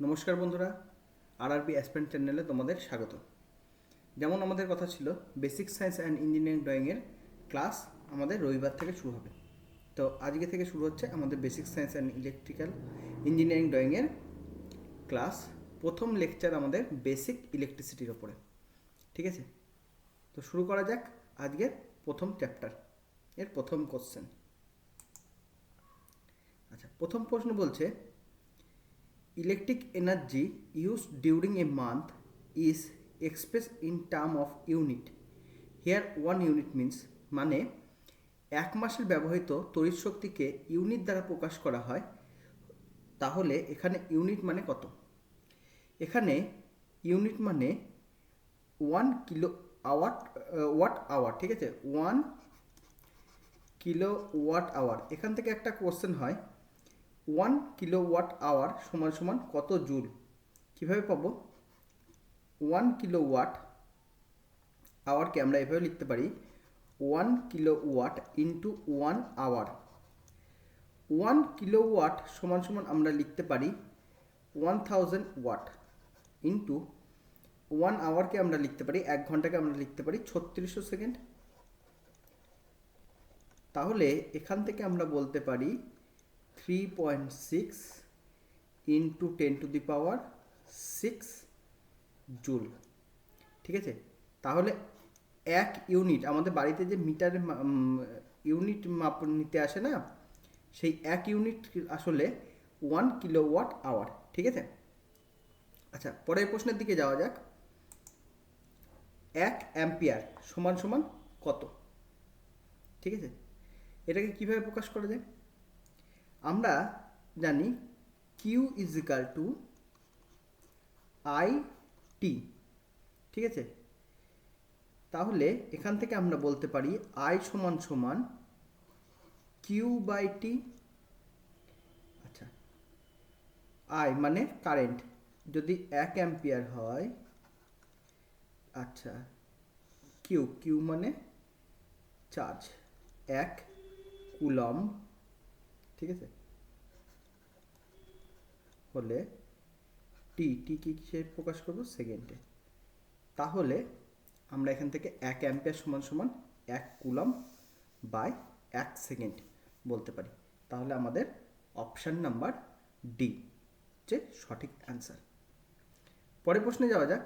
নমস্কার বন্ধুরা, RRB aspirant চ্যানেলে তোমাদের স্বাগত। যেমন আমাদের কথা ছিল, বেসিক সায়েন্স অ্যান্ড ইঞ্জিনিয়ারিং ড্রয়িংয়ের ক্লাস আমাদের রবিবার থেকে শুরু হবে। তো আজকে থেকে শুরু হচ্ছে আমাদের basic science and electrical engineering ড্রয়িংয়ের ক্লাস। প্রথম লেকচার আমাদের বেসিক ইলেকট্রিসিটির ওপরে। ঠিক আছে, তো শুরু করা যাক আজকের প্রথম চ্যাপ্টার এর প্রথম কোশ্চেন। আচ্ছা, প্রথম প্রশ্ন বলছে, electric energy used during a month is expressed in term of unit. Here one unit means মানে এক মাসের ব্যবহৃত তড়িৎ শক্তিকে ইউনিট দ্বারা প্রকাশ করা হয়। তাহলে এখানে ইউনিট মানে কত? এখানে ইউনিট মানে 1 কিলো ওয়াট আওয়ার। ঠিক আছে, 1 কিলো ওয়াট আওয়ার। এখান থেকে একটা কোশ্চেন হয়, 1 কিলোওয়াট আওয়ার সমান সমান কত জুল। কীভাবে পাবো? 1 কিলোওয়াট আওয়ারকে আমরা এভাবে লিখতে পারি, 1 কিলোওয়াট ইন্টু 1 আওয়ার। 1 কিলোওয়াট সমান সমান আমরা লিখতে পারি 1000 ওয়াট ইন্টু 1 আওয়ারকে আমরা লিখতে পারি, 1 ঘন্টাকে আমরা লিখতে পারি 3600 সেকেন্ড। তাহলে এখান থেকে আমরা বলতে পারি 3.6 ইন্টু 10⁶ জুল। ঠিক আছে, তাহলে এক ইউনিট আমাদের বাড়িতে যে মিটারে ইউনিট মাপ নিতে আসে না, সেই এক ইউনিট আসলে 1 কিলোওয়াট আওয়ার। ঠিক আছে, আচ্ছা পরের প্রশ্নের দিকে যাওয়া যাক। 1 অ্যাম্পিয়ার সমান সমান কত? ঠিক আছে, এটাকে কিভাবে প্রকাশ করা যায়? আমরা জানি Q is equal to I T. ঠিক আছে, তাহলে এখান থেকে আমরা বলতে পারি আই সমান সমান কিউ বাই টি। আচ্ছা, আই মানে কারেন্ট, যদি 1 অ্যাম্পিয়ার হয়, আচ্ছা কিউ কিউ মানে চার্জ, 1 কুলম্ব। ঠিক আছে, হলে টি টি কি কিসে প্রকাশ করব? সেকেন্ডে। তাহলে আমরা এখান থেকে 1 অ্যাম্পিয়ার সমান সমান 1 কুলম্ব বাই 1 সেকেন্ড বলতে পারি। তাহলে আমাদের অপশান নাম্বার ডি যে সঠিক অ্যান্সার। পরের প্রশ্নে যাওয়া যাক।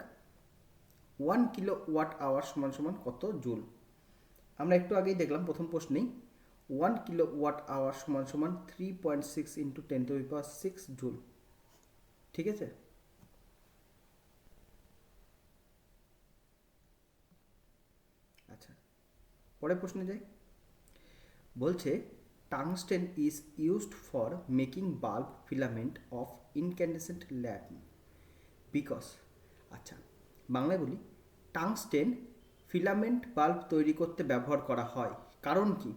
1 কিলোওয়াট আওয়ার সমান সমান কত জুল? আমরা একটু আগেই দেখলাম প্রথম প্রশ্নেই, 1 কিলোওয়াট আওয়ার সমান সমান 3.6 ইন্টু 10⁶ জুল। ঠিক আছে, আচ্ছা পরের প্রশ্নে যাই। বলছে tungsten is used for making bulb filament of incandescent lamp because. আচ্ছা বাংলায় বলি, টাংস্টেন ফিলামেন্ট বাল্ব তৈরি করতে ব্যবহার করা হয়, কারণ কি?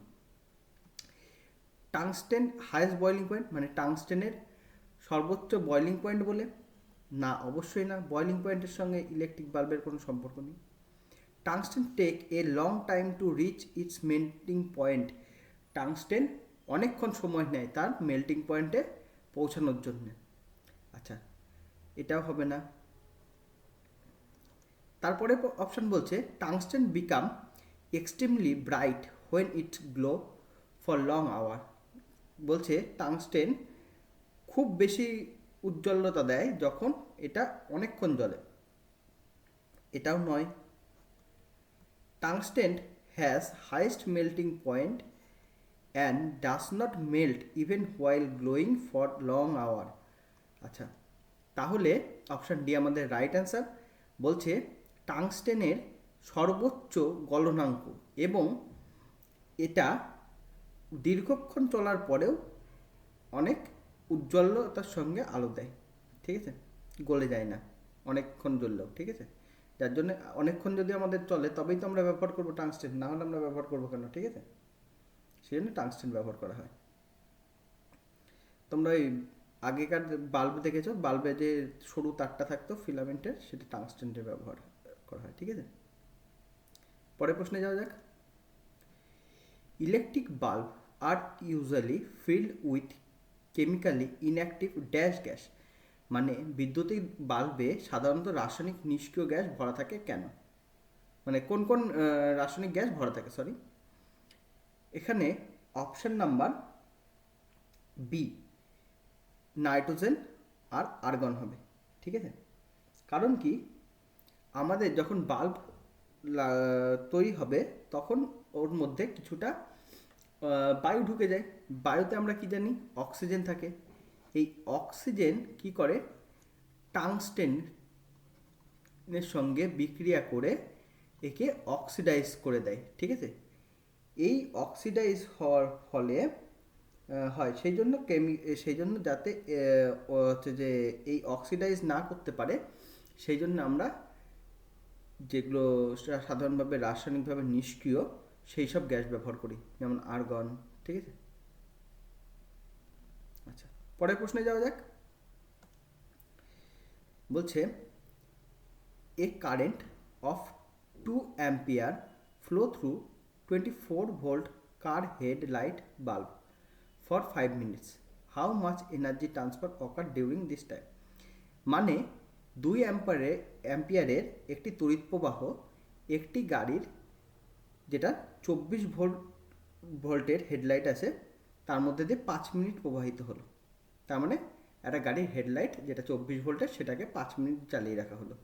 টাংস্টেন হাইয়েস্ট বয়লিং পয়েন্ট, মানে টাংস্টেনের সর্বোচ্চ বয়লিং পয়েন্ট বলে? না, অবশ্যই না, বয়লিং পয়েন্টের সঙ্গে ইলেকট্রিক বাল্বের কোনো সম্পর্ক নেই। Tungsten take a long time to reach its melting point. Tungsten অনেকক্ষণ সময় নেয় তার মেল্টিং পয়েন্টে পৌঁছানোর জন্য। আচ্ছা, এটাও হবে না। তারপরে অপশান বলছে tungsten become extremely bright when its glow for long hour. বলছে টাংস্টেন খুব বেশি উজ্জ্বলতা দেয় যখন এটা অনেকক্ষণ জ্বলে। এটাও নয়। Tungsten has highest melting point and does not melt even while glowing for long hour. আচ্ছা, তাহলে অপশান ডি আমাদের রাইট অ্যান্সার। বলছে টাংস্টেনের সর্বোচ্চ গলনাঙ্ক এবং এটা দীর্ঘক্ষণ চলার পরেও অনেক উজ্জ্বলতার সঙ্গে আলো দেয়। ঠিক আছে, গলে যায় না অনেকক্ষণ জ্বললেও। ঠিক আছে, যার জন্য অনেকক্ষণ যদি আমাদের চলে তবেই তো আমরা ব্যবহার করবো টাংস্টেন, না হলে আমরা ব্যবহার করবো কেন? ঠিক আছে, সেই জন্য টাংস্টেন ব্যবহার করা হয়। তোমরা ওই আগেকার বাল্ব দেখেছো, বাল্বে যে সরু তারটা থাকতো ফিলামেন্টের, সেটা টাংস্টেনের ব্যবহার করা হয়। ঠিক আছে, পরের প্রশ্নে যাওয়া যাক। Electric bulb are usually filled with chemically inactive dash gas. মানে বৈদ্যুতিক বাল্বে সাধারণত রাসায়নিক নিষ্ক্রিয় গ্যাস ভরা থাকে কেন? মানে কোন কোন রাসায়নিক গ্যাস ভরা থাকে, সরি। এখানে অপশন নাম্বার বি, নাইট্রোজেন আর আর্গন হবে, ঠিক আছে। কারণ কি, আমাদের যখন বাল্ব তৈরি হবে তখন ওর মধ্যে কিছুটা বায়ু ঢুকে যায়। বায়ুতে আমরা কি জানি, অক্সিজেন থাকে। এই অক্সিজেন কি করে, টাংস্টেনের সঙ্গে বিক্রিয়া করে একে অক্সিডাইজ করে দেয়, ঠিক আছে। এই অক্সিডাইজ হওয়ার ফলে হয় সেই জন্য যাতে হচ্ছে যে এই অক্সিডাইজ না করতে পারে, সেই জন্য আমরা যেগুলো সাধারণভাবে রাসায়নিকভাবে নিষ্ক্রিয় সেই সব গ্যাস ব্যবহার করি, যেমন আর্গন, ঠিক আছে। আচ্ছা, পরের প্রশ্নে যাওয়া যাক। বলছে a current of 2 ampere flow through 24 volt car head light bulb for 5 minutes, how much energy transfer occur during this time. মানে 2 অ্যাম্পিয়ারের একটি তড়িৎ প্রবাহ একটি গাড়ির, যেটা 24 ভোল্টের হেডলাইট আছে, তার মধ্যে দিয়ে 5 মিনিট প্রবাহিত হলো। তার মানে একটা গাড়ির হেডলাইট যেটা 24 ভোল্টের, সেটাকে 5 মিনিট চালিয়ে রাখা হলো,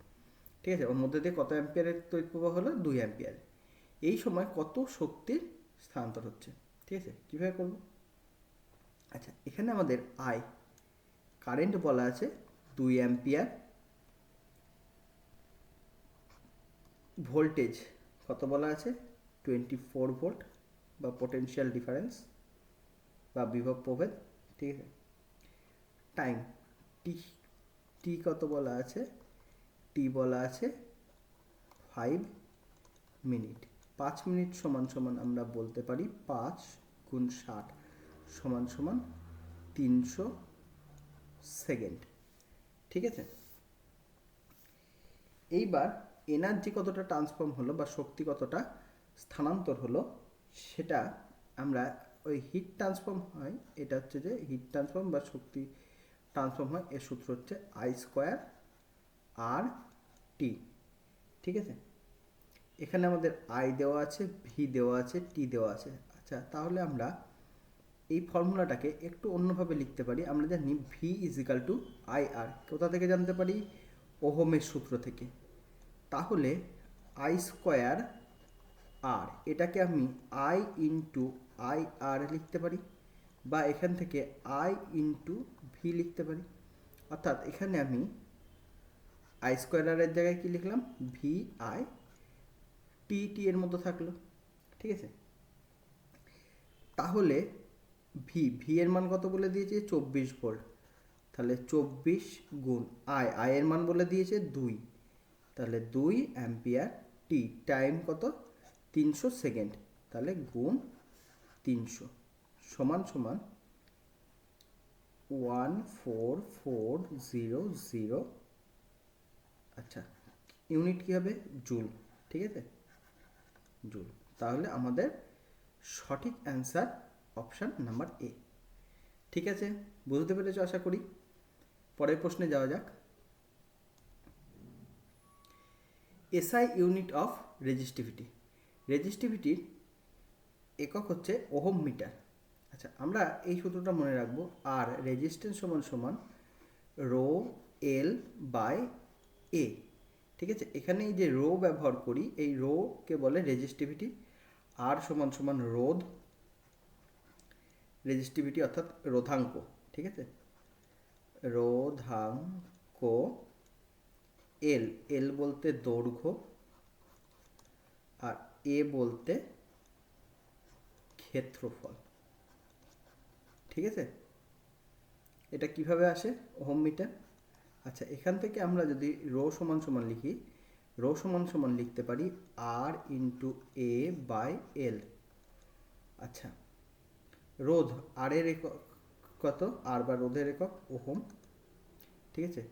ঠিক আছে। ওর মধ্যে দিয়ে কত অ্যাম্পিয়ারের তড়িৎ প্রবাহ হলো, 2 অ্যাম্পিয়ার। এই সময় কত শক্তির স্থানান্তর হচ্ছে, ঠিক আছে। কীভাবে করব? আচ্ছা, এখানে আমাদের আই কারেন্ট বলা আছে 2 অ্যাম্পিয়ার, ভোল্টেজ কত বলা আছে 24 ভোল্ট বা পোটেনশিয়াল ডিফারেন্স বা বিভব প্রভেদ, ঠিক আছে। টাইম টি, টি কত বলা আছে, টি বলা আছে 5 মিনিট। 5 মিনিট সমান সমান আমরা বলতে পারি 5 গুণ 60 সমান সমান 300 সেকেন্ড, ঠিক আছে। এইবার এনার্জি কতটা ট্রান্সফর্ম হলো বা শক্তি কতটা স্থানান্তর হলো, সেটা আমরা ওই হিট ট্রান্সফর্ম হয়, এটা হচ্ছে যে হিট ট্রান্সফর্ম বা শক্তি ট্রান্সফর্ম হয়, এর সূত্র হচ্ছে আই স্কোয়ার আর টি, ঠিক আছে। এখানে আমাদের আই দেওয়া আছে, ভি দেওয়া আছে, টি দেওয়া আছে। আচ্ছা, তাহলে আমরা এই ফর্মুলাটাকে একটু অন্যভাবে লিখতে পারি। আমরা জানি V is equal to I R, কোথা থেকে জানতে পারি, ওহমের সূত্র থেকে। তাহলে আই স্কোয়ার আর, এটাকে আমি আই ইন্টু আই আর লিখতে পারি, বা এখান থেকে আই ইন্টু ভি লিখতে পারি। অর্থাৎ এখানে আমি আই স্কোয়ার আর এর জায়গায় কী লিখলাম, ভি আই, টি টি এর মতো থাকলো, ঠিক আছে। তাহলে ভি ভি এর মান কত বলে দিয়েছে 24 ভোল্ট, তাহলে 24 গুণ আই, আই এর মান বলে দিয়েছে 2, তাহলে 2 অ্যাম্পিয়ার। টি টাইম কত 300 সেকেন্ড, তাহলে গুণ 300 সমান সমান 1440। আচ্ছা, ইউনিট কী হবে, জুল, ঠিক আছে, জুল। তাহলে আমাদের সঠিক অ্যান্সার অপশান নাম্বার এ, ঠিক আছে। বুঝতে পেরেছো আশা করি। পরের প্রশ্নে যাওয়া যাক। এসআই ইউনিট অফ রেজিস্টিভিটি, রেজিস্টিভিটির একক হচ্ছে ওহম মিটার। আচ্ছা, আমরা এই সূত্রটা মনে রাখবো। আর রেজিস্ট্যান্স সমান সমান রো এল বাই এ, ঠিক আছে। এখানে এই যে রো ব্যবহার করি, এই রোকে বলে রেজিস্টিভিটি। আর সমান সমান রোধ, রেজিস্টিভিটি অর্থাৎ রোধাঙ্ক, ঠিক আছে, রোধাঙ্ক। এল, এল বলতে দৈর্ঘ্য, আর এ বলতে ক্ষেত্রফল, ঠিক আছে। এটা কিভাবে আসে ওহম মিটার? আচ্ছা, এখান থেকে আমরা যদি রো সমান সমান লিখি, রো সমান সমান লিখতে পারি আর ইন্টু এ বাই এল। আচ্ছা, রোধ, আর এর একক কত, আর বা রোধের একক ওহম, ঠিক আছে।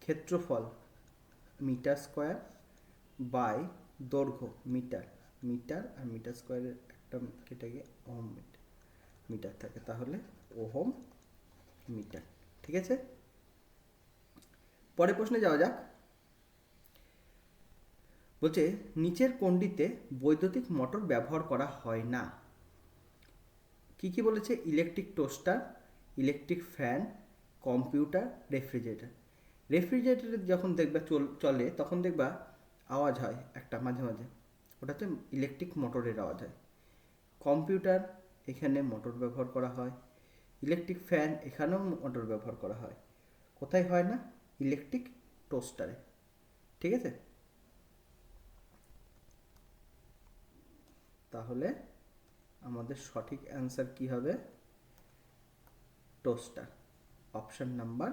ক্ষেত্রফল মিটার স্কোয়ার বাই দৈর্ঘ্য মিটার, মিটার আর মিটার স্কোয়ারের একটা কেটে গিয়ে ওহম মিটার থাকে, তাহলে ওহম মিটার, ঠিক আছে। পরের প্রশ্নে যাওয়া যাক। বলছে নিচের কোনটিতে বৈদ্যুতিক মোটর ব্যবহার করা হয় না? কি কি বলেছে? Electric toaster, electric fan, computer, refrigerator. রেফ্রিজারেটরে যখন দেখবা চলে তখন দেখবা আওয়াজ হয় একটা মাঝে মাঝে, ওটা হচ্ছে ইলেকট্রিক মোটরের আওয়াজ হয়। কম্পিউটার, এখানে মোটর ব্যবহার করা হয়। ইলেকট্রিক ফ্যান, এখানেও মোটর ব্যবহার করা হয়। কোথায় হয় না? ইলেকট্রিক টোস্টারে। ঠিক আছে, তাহলে আমাদের সঠিক অ্যান্সার কি হবে? Toaster, option number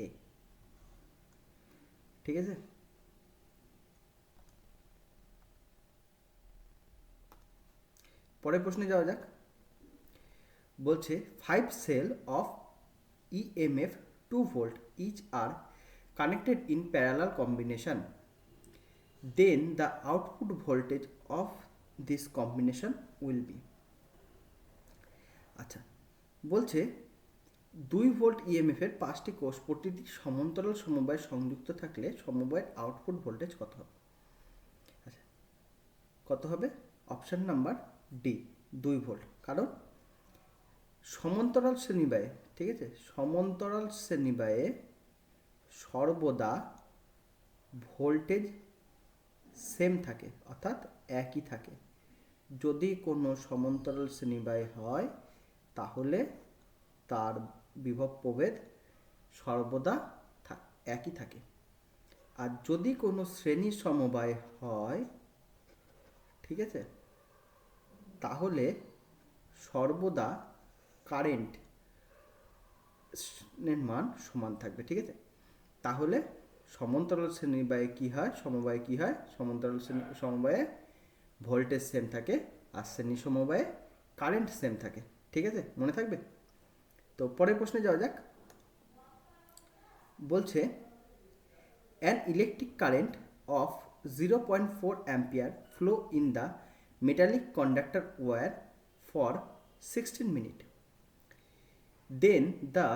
A. ঠিক আছে, পরের প্রশ্নে যাওয়া যাক। বলছে 5 sell of EMF 2 volt each are connected in parallel combination, then the output voltage of this combination will be। আচ্ছা, বলছে 2 ভোল্ট ইএমএফ এর 5টি কোষ প্রতিটি সমান্তরাল সমবায়ে সংযুক্ত থাকলে সমবায়ের আউটপুট ভোল্টেজ কত হবে? আচ্ছা, কত হবে? Option number D, 2 volt. কারণ সমান্তরাল শ্রেণীবায়ে, ঠিক আছে, সমান্তরাল শ্রেণীবায়ে সর্বদা ভোল্টেজ সেম থাকে, অর্থাৎ একই থাকে। যদি কোনো সমান্তরাল শ্রেণীবায় হয় তাহলে তার বিভব প্রভেদ সর্বদা একই থাকে। আর যদি কোনো শ্রেণী সমবায় হয়, ঠিক আছে, তাহলে সর্বদা কারেন্ট এর মান সমান থাকবে। ঠিক আছে, তাহলে সমান্তরাল শ্রেণীবায়ে কি হয়, সমবায়ে কি হয়? সমান্তরাল সমবায়ে ভোল্টেজ সেম থাকে আর শ্রেণী সমবায়ে কারেন্ট সেম থাকে। ঠিক আছে, মনে থাকবে। তো পরের প্রশ্নে যাওয়া যাক। বলছে an electric current of 0.4 ampere flow in the metallic conductor wire for 16 minutes, then the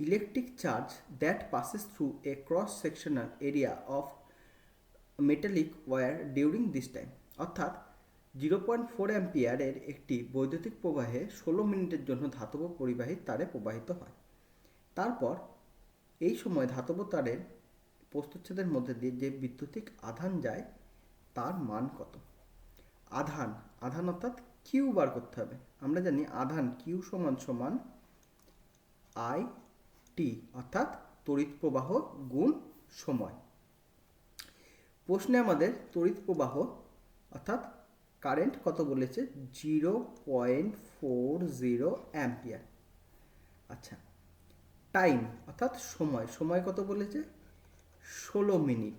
electric charge that passes through a cross sectional area of metallic wire during this time। অর্থাৎ 0.4 অ্যাম্পিয়ারের একটি বৈদ্যুতিক প্রবাহে 16 মিনিটের জন্য ধাতব পরিবাহী তারে প্রবাহিত হয়। তারপর এই সময় ধাতব তারের প্রস্থচ্ছেদের মধ্যে দিয়ে যে বিদ্যুতিক আধান যায় তার মান কত? আধান, আধান অর্থাৎ কিউ বার করতে হবে। আমরা জানি আধান কিউ সমান সমান আই টি, অর্থাৎ তড়িৎ প্রবাহ গুণ সময়। প্রশ্নে আমাদের তড়িৎ প্রবাহ অর্থাৎ কারেন্ট কত বলেছে? 0.40 অ্যাম্পিয়ার। আচ্ছা, টাইম অর্থাৎ সময়, সময় কত বলেছে? 16 মিনিট।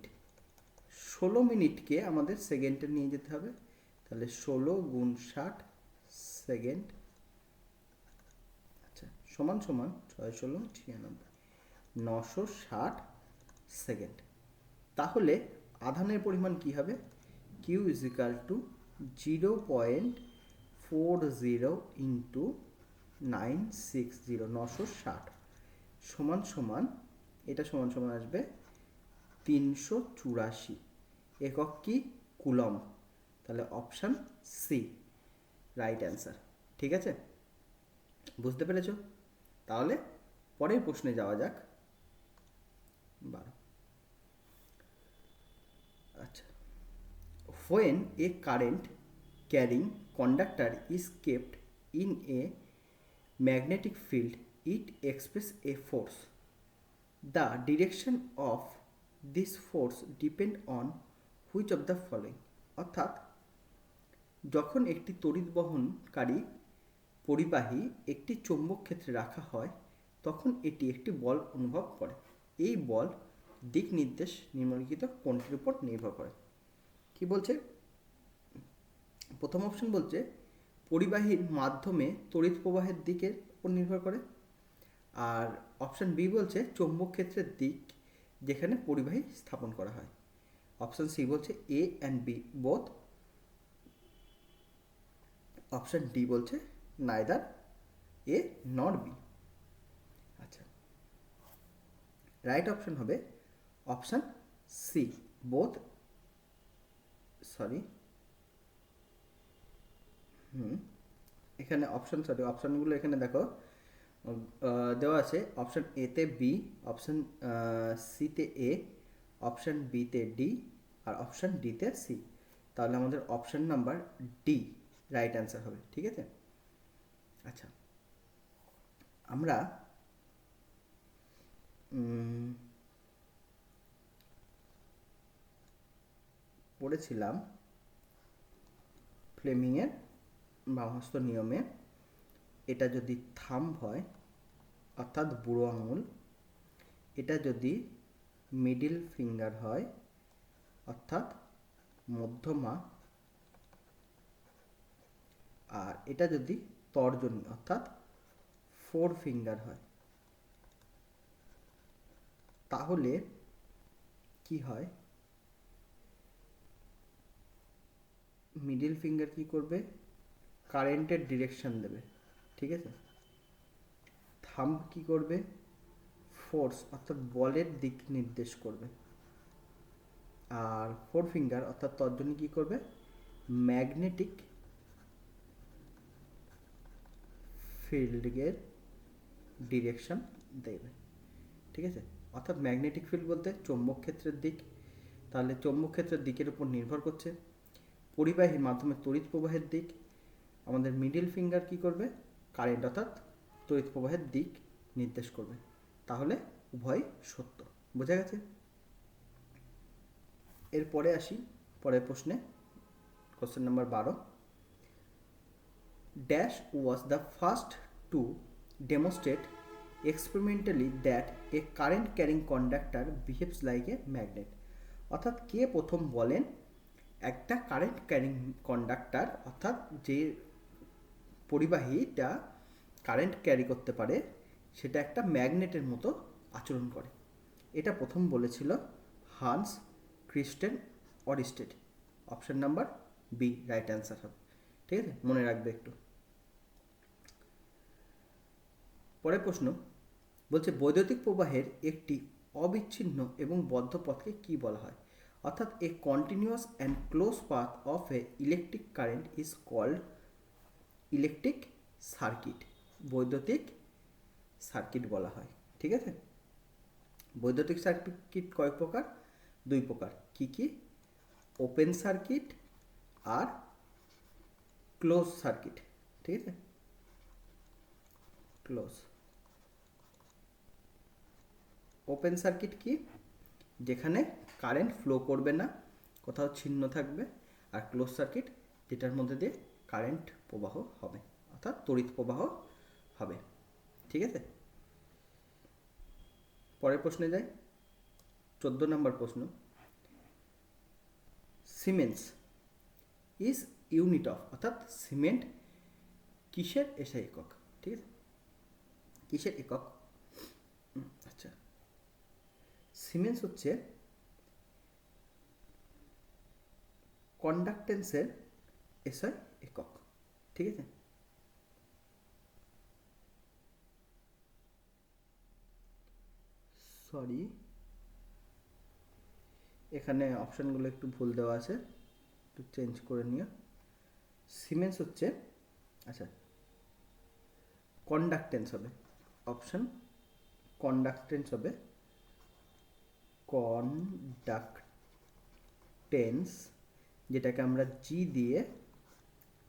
16 মিনিটকে আমাদের সেকেন্ডে নিয়ে যেতে হবে, তাহলে 16 গুণ 60 সেকেন্ড, আচ্ছা, সমান সমান 6 16 96, 960 সেকেন্ড। তাহলে আধানের পরিমাণ কি হবে? Q is equal to 0.40 into 960, 960 সমান সমান, এটা সমান সমান আসবে 384 একক কি? কুলম্ব। তাহলে অপশান সি রাইট অ্যান্সার। ঠিক আছে, বুঝতে পেরেছ? তাহলে পরের প্রশ্নে যাওয়া যাক। 12। আচ্ছা, when a current carrying conductor is kept in a magnetic field it expresses a force, the direction of this force depend on which of the following। অর্থাৎ যখন একটি তড়িৎ বহনকারী পরিবাহী একটি চৌম্বক ক্ষেত্রে রাখা হয় তখন এটি একটি বল অনুভব করে। এই বল দিক নির্দেশ নিম্নলিখিত কোনটির উপর নির্ভর করে? কি বলছে? প্রথম অপশন বলছে পরিবাহীর মাধ্যমে তড়িৎ প্রবাহের দিকের উপর নির্ভর করে। আর অপশন বি বলছে চৌম্বক ক্ষেত্রের দিক যেখানে পরিবাহী স্থাপন করা হয়। অপশন সি বলছে A and B both. Option D বলছে নাইদার এ নট বি। আচ্ছা, রাইট অপশন হবে অপশান সি বোথ, সরি এখানে অপশানগুলো এখানে দেখো দেওয়া আছে। অপশান এতে বি, অপশান সিতে এ, অপশান বিতে ডি, আর অপশান ডিতে সি। তাহলে আমাদের option number D right answer হবে। ঠিক আছে, আচ্ছা আমরা পড়েছিলাম ফ্লেমিংয়ের বামহস্ত নিয়মে এটা যদি থাম্ব হয় অর্থাৎ বুড়ো আঙুল, এটা যদি মিডিল ফিঙ্গার হয় অর্থাৎ মধ্যমা, আর এটা যদি তর্জনী অর্থাৎ ফোর ফিঙ্গার হয়, তাহলে কি হয়? মিডিল ফিঙ্গার কি করবে? কারেন্টের ডিরেকশন দেবে। ঠিক আছে, থাম্ব কি করবে? ফোর্স অর্থাৎ বলের দিক নির্দেশ করবে। আর ফোর ফিঙ্গার অর্থাৎ তর্জনী কি করবে? ম্যাগনেটিক ফিল্ডের ডিরেকশন দেবে। ঠিক আছে, অর্থাৎ ম্যাগনেটিক ফিল্ড বলতে চৌম্বক ক্ষেত্রের দিক। তাহলে চৌম্বক ক্ষেত্রের দিকের উপর নির্ভর করছে পরিবাহীর মাধ্যমে তড়িৎ প্রবাহের দিক। আমাদের মিডিল ফিঙ্গার কি করবে? কারেন্ট অর্থাৎ তড়িৎ প্রবাহের দিক নির্দেশ করবে। তাহলে উভয় সত্য। বোঝা গেছে? এরপরে আসি পরের প্রশ্নে, question number 12। Dash was the first to demonstrate experimentally that a current carrying conductor behaves like a magnet. অর্থাৎ কে প্রথম বলেন একটা কারেন্ট ক্যারিং কন্ডাক্টর অর্থাৎ যে পরিবাহীটা কারেন্ট ক্যারি করতে পারে সেটা একটা ম্যাগনেটের মতো আচরণ করে? এটা প্রথম বলেছিল Hans Christian Oersted. Option number B right answer হবে। ঠিক আছে, মনে রাখবে একটু। পরের প্রশ্ন বলছে বৈদ্যুতিক প্রবাহের একটি অবিচ্ছিন্ন এবং বদ্ধ পথকে কি বলা হয়? অর্থাৎ a continuous and close path of a electric current is called electric circuit. বৈদ্যুতিক সার্কিট বলা হয়। ঠিক আছে, বৈদ্যুতিক সার্কিট কয় প্রকার? দুই প্রকার। কি কি? ওপেন সার্কিট আর ক্লোজ সার্কিট। ঠিক আছে, ক্লোজ। ওপেন সার্কিট কি? যেখানে কারেন্ট ফ্লো করবে না, কোথাও ছিন্ন থাকবে। আর ক্লোজ সার্কিট যেটার মধ্যে দিয়ে কারেন্ট প্রবাহ হবে অর্থাৎ তড়িৎ প্রবাহ হবে। ঠিক আছে, পরের প্রশ্নে যাই। 14 নম্বর প্রশ্ন। সিমেন্স ইজ ইউনিট অফ, অর্থাৎ সিমেন্ট কিসের এসআই একক? ঠিক আছে, কিসের একক? আচ্ছা, সিমেন্স হচ্ছে কন্ডাক্টেন্সের এসআই একক। ঠিক আছে, সরি এখানে অপশানগুলো একটু ভুল দেওয়া আছে, একটু চেঞ্জ করে নিও। সিমেন্স হচ্ছে, আচ্ছা কন্ডাক্টেন্স হবে অপশান, কন্ডাক্টেন্স হবে কন্ডাক্টেন্স, যেটাকে আমরা জি দিয়ে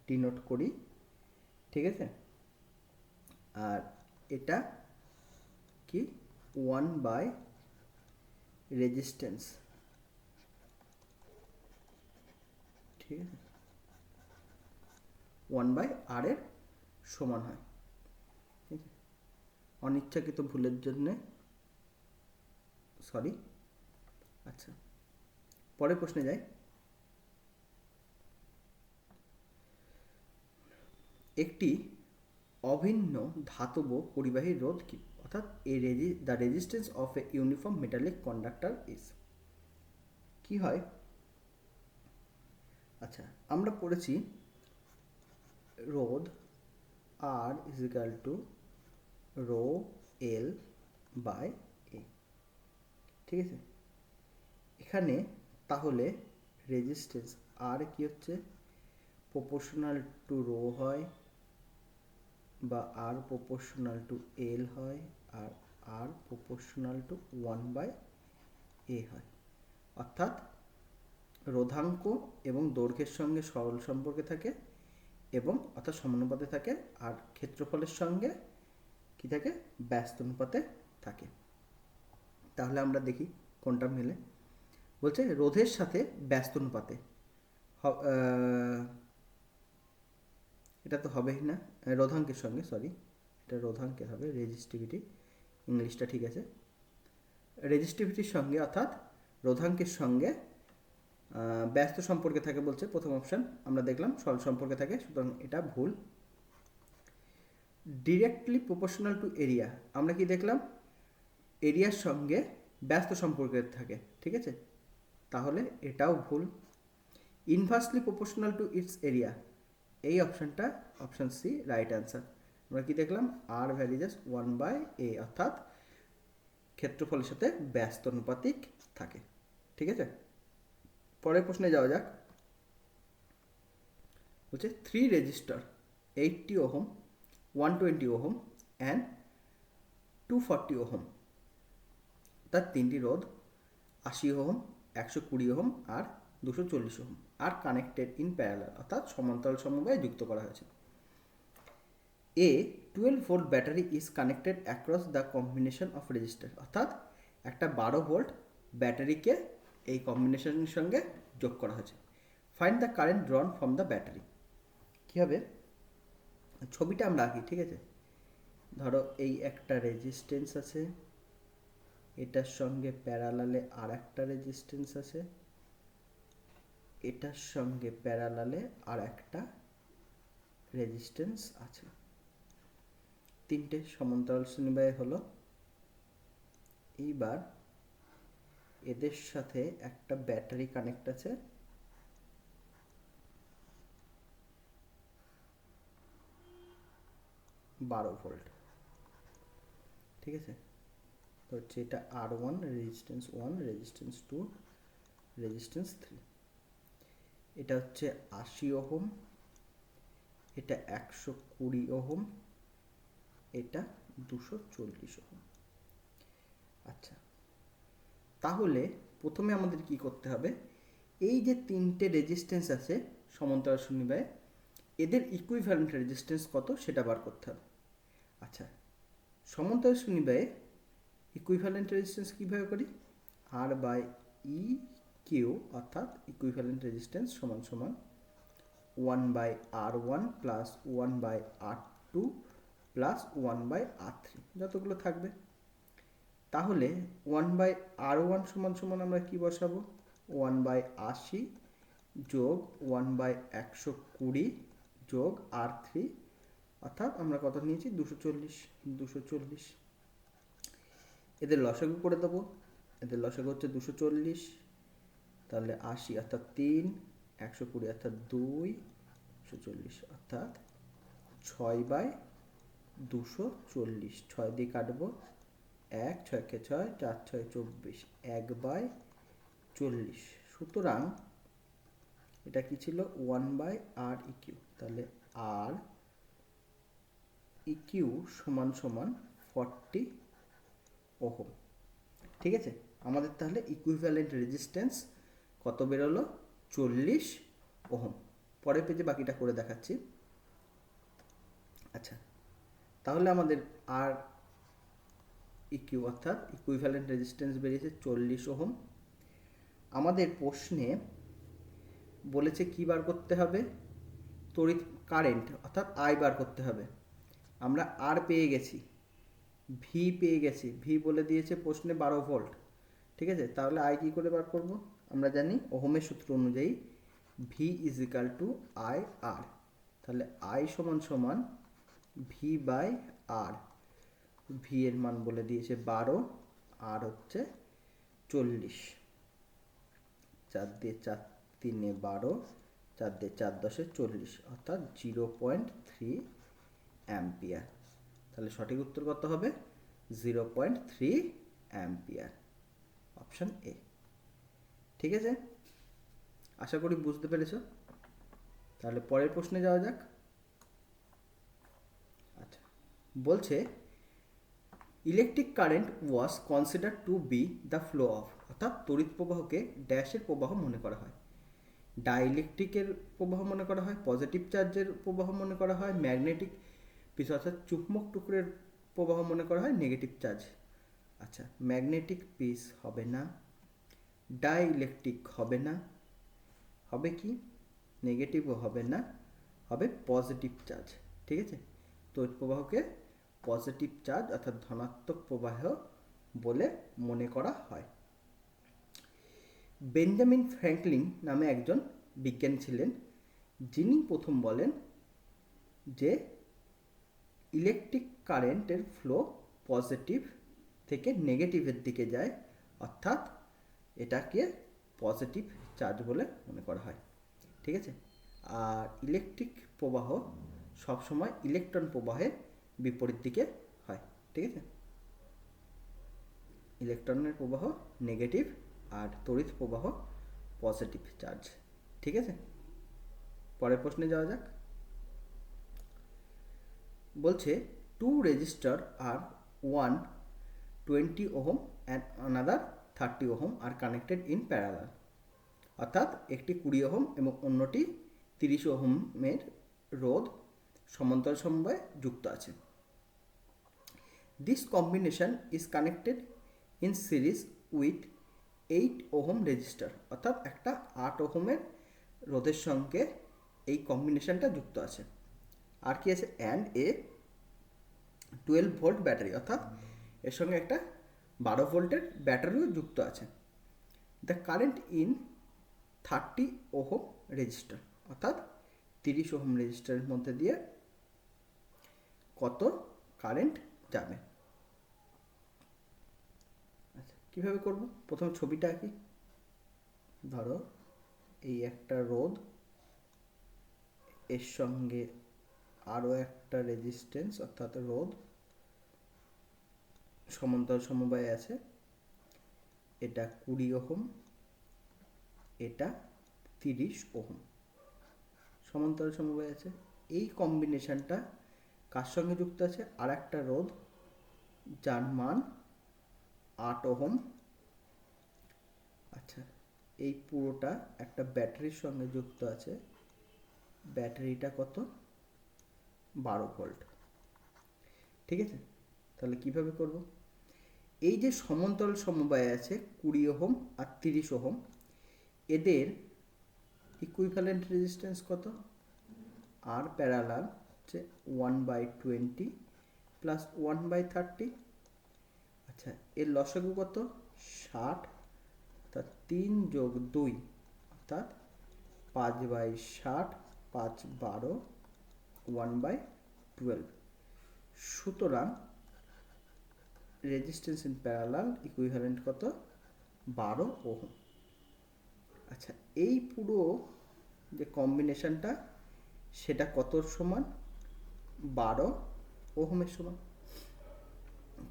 ডিনোট করি। ঠিক আছে, আর এটা কি? 1/, রেজিস্ট্যান্স। ঠিক আছে, 1/r এর সমান হয়। ঠিক আছে, অনিচ্ছাকৃত ভুলের জন্যে সরি। আচ্ছা, পরের প্রশ্নে যাই। একটি অভিন্ন ধাতব পরিবাহী রোধ কি? অর্থাৎ the resistance of a uniform metallic conductor is. কি হয়? আচ্ছা, আমরা পড়েছি রোধ R is equal to rho L by A. ঠিক আছে, এখানে তাহলে রেজিস্ট্যান্স আর কি হচ্ছে প্রপোর্শনাল টু রো হয়, বা আর প্রপোর্শনাল টু এল হয়, আর আর প্রপোর্শনাল টু 1/a হয়। অর্থাৎ রোধাঙ্ক এবং দৈর্ঘ্যের সঙ্গে সরল সম্পর্কে থাকে, এবং অর্থাৎ সমানুপাতে থাকে, আর ক্ষেত্রফলের সঙ্গে কি থাকে, ব্যস্ত অনুপাতে থাকে। তাহলে আমরা দেখি কোনটা মেলে। বলছে রোধের সাথে ব্যস্ত অনুপাতে, এটা তো হবেই না, রোধাঙ্কের সঙ্গে, সরি এটা রোধাঙ্কের হবে, রেজিস্টিভিটি, ইংলিশটা ঠিক আছে, রেজিস্টিভিটির সঙ্গে অর্থাৎ রোধাঙ্কের সঙ্গে ব্যস্ত সম্পর্কে থাকে বলছে। প্রথম অপশান আমরা দেখলাম সরল সম্পর্কে থাকে, সুতরাং এটা ভুল। ডিরেক্টলি প্রপোর্শনাল টু এরিয়া, আমরা কি দেখলাম, এরিয়ার সঙ্গে ব্যস্ত সম্পর্কে থাকে, ঠিক আছে, তাহলে এটাও ভুল। Inversely proportional to its area, এই অপশানটা অপশান সি রাইট অ্যান্সার। আমরা কি দেখলাম, আর ভ্যারিজেস 1/a, অর্থাৎ ক্ষেত্রফলের সাথে ব্যস্ত অনুপাতিক থাকে, ঠিক আছে। পরের প্রশ্নে যাওয়া যাক। বলছে 3 resistor 80 ohm, 120 ohm and 240 ohm, তার তিনটি রোধ 80 ওহম, 120 ওহম আর 240 ohm R connected in parallel, অর্থাৎ সমান্তরাল সমবায়ে যুক্ত করা হয়েছে। A 12 volt battery is connected across the combination of resistor, অর্থাৎ একটা 12 ভোল্ট ব্যাটারিকে এই কম্বিনেশনের সঙ্গে যোগ করা হয়েছে। Find the current drawn from the battery. কী হবে, ছবিটা আমরা আঁকি, ঠিক আছে। ধরো এই একটা রেজিস্ট্যান্স আছে, এটার সঙ্গে প্যারালালে আর একটা রেজিস্ট্যান্স আছে, এটার সঙ্গে প্যারালালে আর একটা রেজিস্ট্যান্স আছে, তিনটে সমান্তরাল সমবায় হলো। এইবার এদের সাথে একটা ব্যাটারি কানেক্ট আছে, বারো ভোল্ট, ঠিক আছে। তো হচ্ছে এটা R1, রেজিস্ট্যান্স 1, রেজিস্ট্যান্স 2, রেজিস্ট্যান্স 3। এটা হচ্ছে 80 ওহম, এটা 120 ওহম, এটা 240 ওহম। আচ্ছা, তাহলে প্রথমে আমাদের কি করতে হবে, এই যে তিনটে রেজিস্ট্যান্স আছে সমান্তরাল সমবায়ে, এদের ইকুইভ্যালেন্ট রেজিস্ট্যান্স কত সেটা বার করতে হবে। আচ্ছা, সমান্তরাল সমবায়ে ইকুইভ্যালেন্ট রেজিস্ট্যান্স কীভাবে করি, আর বাই ই কিউ, অর্থাৎ ইকুইভ্যালেন্ট রেজিস্ট্যান্স সমান সমান 1/R1 plus 1/R2 plus 1/R3, যতগুলো থাকবে। তাহলে 1/R1 সমান সমান আমরা কি বসাবো, 1/80 যোগ 1/120 যোগ R3, অর্থাৎ আমরা কত নিয়েছি, 240। এদের লসাগু করে দেবো, এদের লসাগু হচ্ছে 240, তাহলে 80 অর্থাৎ 3, 120 অর্থাৎ 2, 240 অর্থাৎ 6/240, 6 দিয়ে কাটবো, 1, 6 কে 6, 4, 6, 24, 1/40। সুতরাং এটা কি ছিল, 1/R ইকিউ, তাহলে আর ইকিউ সমান সমান 40 ওহম, ঠিক আছে। আমাদের তাহলে ইকুইভ্যালেন্ট রেজিস্ট্যান্স কত বেরোলো, 40 ওহম। পরের পেজে বাকিটা করে দেখাচ্ছি। আচ্ছা, তাহলে আমাদের আর ইকিউ অর্থাৎ ইকুইভ্যালেন্ট রেজিস্ট্যান্স বেরিয়েছে 40 ওহম। আমাদের প্রশ্নে বলেছে কি বার করতে হবে, তড়িৎ কারেন্ট অর্থাৎ আই বার করতে হবে। আমরা আর পেয়ে গেছি, ভি পেয়ে গেছি, ভি বলে দিয়েছে প্রশ্নে 12 ভোল্ট, ঠিক আছে। তাহলে আই কী করে বার করব, আমরা জানি ওহমের সূত্র অনুযায়ী V is equal to I R, তাহলে আই সমান সমান ভি বাই আর। ভি এর মান বলে দিয়েছে 12, আর হচ্ছে 40, 4 দিয়ে 4 3 12, 4 দিয়ে 4 10 40, অর্থাৎ 0.3 অ্যাম্পিয়ার। তাহলে সঠিক উত্তর কত হবে, 0.3 অ্যাম্পিয়ার, অপশন এ। ঠিক আছে, আশা করি বুঝতে পেরেছো। তাহলে পরের প্রশ্নে যাওয়া যাক। আচ্ছা, বলছে electric current was consider to B the flow of, অর্থাৎ তড়িৎ প্রবাহকে ড্যাশের প্রবাহ মনে করা হয়। ডাইইলেকট্রিকের প্রবাহ মনে করা হয়, পজিটিভ চার্জের প্রবাহ মনে করা হয়, ম্যাগনেটিক পিস অর্থাৎ চুম্বক টুকরের প্রবাহ মনে করা হয় নেগেটিভ চার্জ। আচ্ছা, ম্যাগনেটিক পিস হবে না, ডাইইলেকট্রিক হবে না, হবে কি নেগেটিভও হবে না, হবে পজিটিভ চার্জ। ঠিক আছে, তড়িৎ প্রবাহকে পজিটিভ চার্জ অর্থাৎ ধনাত্মক প্রবাহ বলে মনে করা হয়। বেঞ্জামিন ফ্র্যাঙ্কলিন নামে একজন বিজ্ঞানী ছিলেন, যিনি প্রথম বলেন যে ইলেকট্রিক কারেন্টের ফ্লো পজিটিভ থেকে নেগেটিভের দিকে যায়, অর্থাৎ এটাকে পজিটিভ চার্জ বলে মনে করা হয়। ঠিক আছে, আর ইলেকট্রিক প্রবাহ সবসময় ইলেকট্রন প্রবাহের বিপরীত দিকে হয়। ঠিক আছে, ইলেকট্রনের প্রবাহ নেগেটিভ আর তড়িৎ প্রবাহ পজিটিভ চার্জ। ঠিক আছে, পরের প্রশ্নে যাওয়া যাক। বলছে two resistor are one 20 ohm and another 30 ohm R connected in parallel, অর্থাৎ একটি 20 ওহম এবং অন্যটি 30 ওহমের রোধ সমান্তরাল সমবায়ে যুক্ত আছে। This combination is connected in series with 8 ohm register, অর্থাৎ একটা 8 ওহমের রোধের সঙ্গে এই কম্বিনেশনটা যুক্ত আছে। আর কি আছে, অ্যান্ড এ 12 ভোল্ট ব্যাটারি, অর্থাৎ এর সঙ্গে একটা 12 ভোল্টের ব্যাটারিও যুক্ত আছে। The current in 30 ohm register, অর্থাৎ 30 ওহম রেজিস্টারের মধ্যে দিয়ে কত কারেন্ট যাবে। আচ্ছা, কীভাবে করব? প্রথম ছবিটা আঁকি। ধরো এই একটা রোধ, এর সঙ্গে আরও একটা রেজিস্ট্যান্স অর্থাৎ রোধ সমান্তরাল সমবায়ে আছে। এটা 20 ওহম, এটা 30 ওহম সমান্তরাল সমবায়ে আছে। এই কম্বিনেশনটা কার সঙ্গে যুক্ত আছে? আর একটা রোধ যার মান 8 ওহম। আচ্ছা, এই পুরোটা একটা ব্যাটারির সঙ্গে যুক্ত আছে, ব্যাটারিটা কত? 12 ভোল্ট। ঠিক আছে, তাহলে কিভাবে করব? এই যে সমান্তরাল সমবায়ে আছে 20 ওহম আর 30 ওহম, এদের ইকুইভ্যালেন্ট রেজিস্ট্যান্স কত? আর প্যারালাল হচ্ছে 1/20 প্লাস 1/30। আচ্ছা, এর লসাগু কত? 60, অর্থাৎ 3 যোগ 2 অর্থাৎ 5/60, 5 12, 1/12। সুতরাং রেজিস্ট্যান্স ইন প্যারালাল ইকুইভ্যালেন্ট কত? 12 ওহম। আচ্ছা, এই পুরো যে কম্বিনেশনটা সেটা কতর সমান? 12 ওহমের সমান।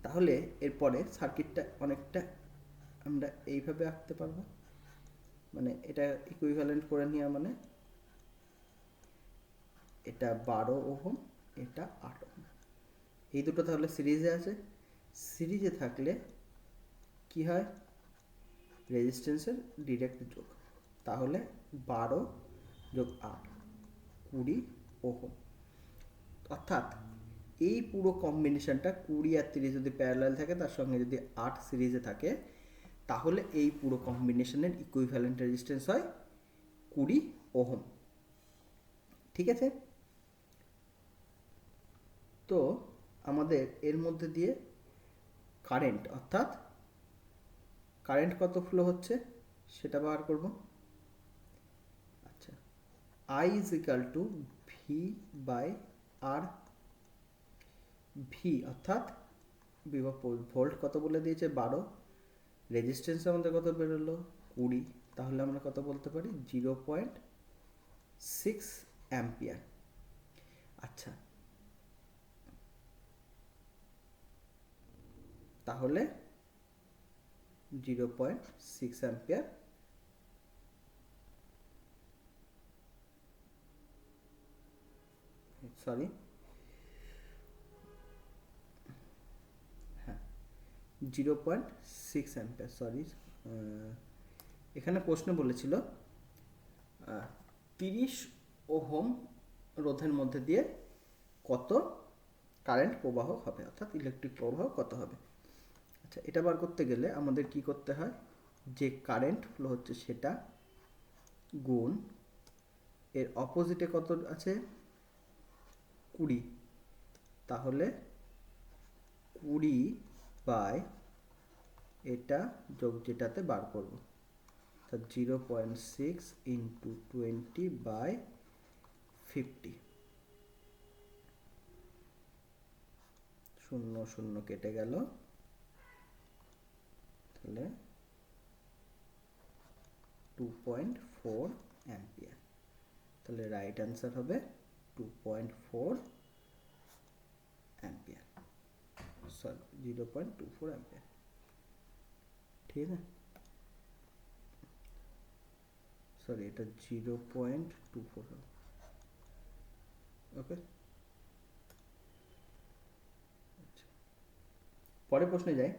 তাহলে এরপরে সার্কিটটা অনেকটা আমরা এইভাবে আঁকতে পারবো, মানে এটা ইকুইভ্যালেন্ট করে নেওয়া, মানে এটা 12 ওহম, এটা 8 ওহম, এই দুটো তাহলে সিরিজে আছে। সিরিজে থাকলে কি হয়? রেজিস্ট্যান্সের ডিরেক্ট যোগ, তাহলে 12 যোগ 8 20 ওহম। অর্থাৎ এই পুরো কম্বিনেশনটা 20 আর 30 যদি প্যারালাল থাকে, তার সঙ্গে যদি 8 সিরিজে থাকে, তাহলে এই পুরো কম্বিনেশনের ইকুইভ্যালেন্ট রেজিস্ট্যান্স হয় 20 ওহম। ঠিক আছে, তো আমাদের এর মধ্যে দিয়ে কারেন্ট, অর্থাৎ কারেন্ট কত ফ্লো হচ্ছে সেটা বার করব। আচ্ছা, I is equal to V by R। V অর্থাৎ বিভব ভোল্ট কত বলে দিয়েছে? 12, রেজিস্ট্যান্স আমাদের কত বেরোলো? 20, তাহলে আমরা কত বলতে পারি? 0.6 অ্যাম্পিয়ার। আচ্ছা, তাহলে 0.6 অ্যাম্পিয়ার সরি, হ্যাঁ 0.6 অ্যাম্পিয়ার, সরি এখানে প্রশ্ন বলেছিল 30 ওহম রোধের মধ্যে দিয়ে কত কারেন্ট প্রবাহ হবে, অর্থাৎ ইলেকট্রিক প্রবাহ কত হবে। আচ্ছা, এটা বার করতে গেলে আমাদের কি করতে হয়, যে কারেন্ট ফ্লো হচ্ছে সেটা গুণ এর অপোজিটে কত আছে 20, তাহলে 20 বাই এটা যোগ যেটাতে বার করব, অর্থাৎ 0.6 ইন্টু 20/50, 0 0 কেটে গেল, তাহলে 2.4 অ্যাম্পিয়ার। তাহলে রাইট অ্যান্সার হবে 2.4 অ্যাম্পিয়ার, সরি 0.24 অ্যাম্পিয়ার। ঠিক আছে, সরি এটা 0.24 হবে। ওকে, পরের প্রশ্নে যাই।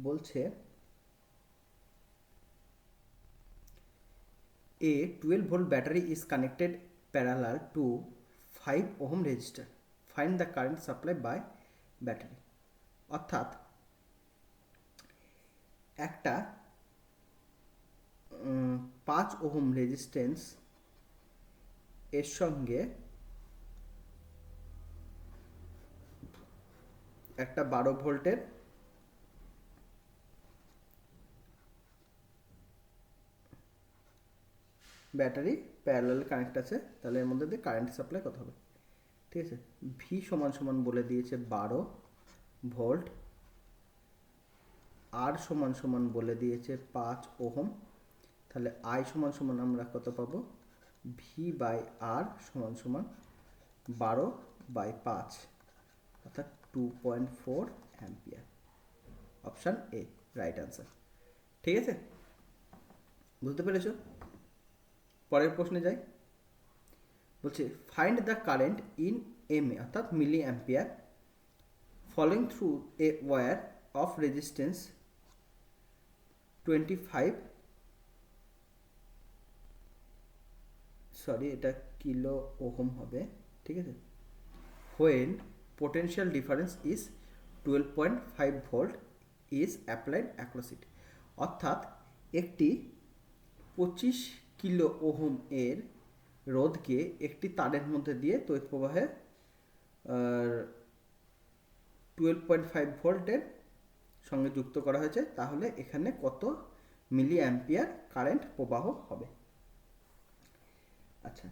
বলছে a 12 volt battery is connected parallel to 5 ohm resistor, find the current supply by battery। অর্থাৎ একটা 5 ওহম রেজিস্ট্যান্স এর সঙ্গে একটা 12 ভোল্টের ব্যাটারি প্যারালাল কানেক্ট আছে, তাহলে এর মধ্যে দিয়ে কারেন্ট সাপ্লাই কত হবে। ঠিক আছে, ভি সমান সমান বলে দিয়েছে 12 ভোল্ট, আর সমান সমান বলে দিয়েছে 5 ওহম, তাহলে আই সমান সমান আমরা কত পাবো, ভি বাই আর সমান সমান 12/5, অর্থাৎ 2.4 ampere. Option A right answer. ঠিক আছে, বুঝতে পেরেছো? পরের প্রশ্নে যাই। বলছে find the current in M A, অর্থাৎ milli ampere, flowing through a wire of resistance 25, sorry এটা কিলো ওহম হবে। ঠিক আছে, when potential difference is 12.5 volt is applied across it, অর্থাৎ একটি 25 কিলো ওহম এর রোধকে একটি তারের মধ্যে দিয়ে তড়িৎ প্রবাহে 12.5 ভোল্টের সঙ্গে যুক্ত করা হয়েছে, তাহলে এখানে কত মিলি অ্যাম্পিয়ার কারেন্ট প্রবাহ হবে। আচ্ছা,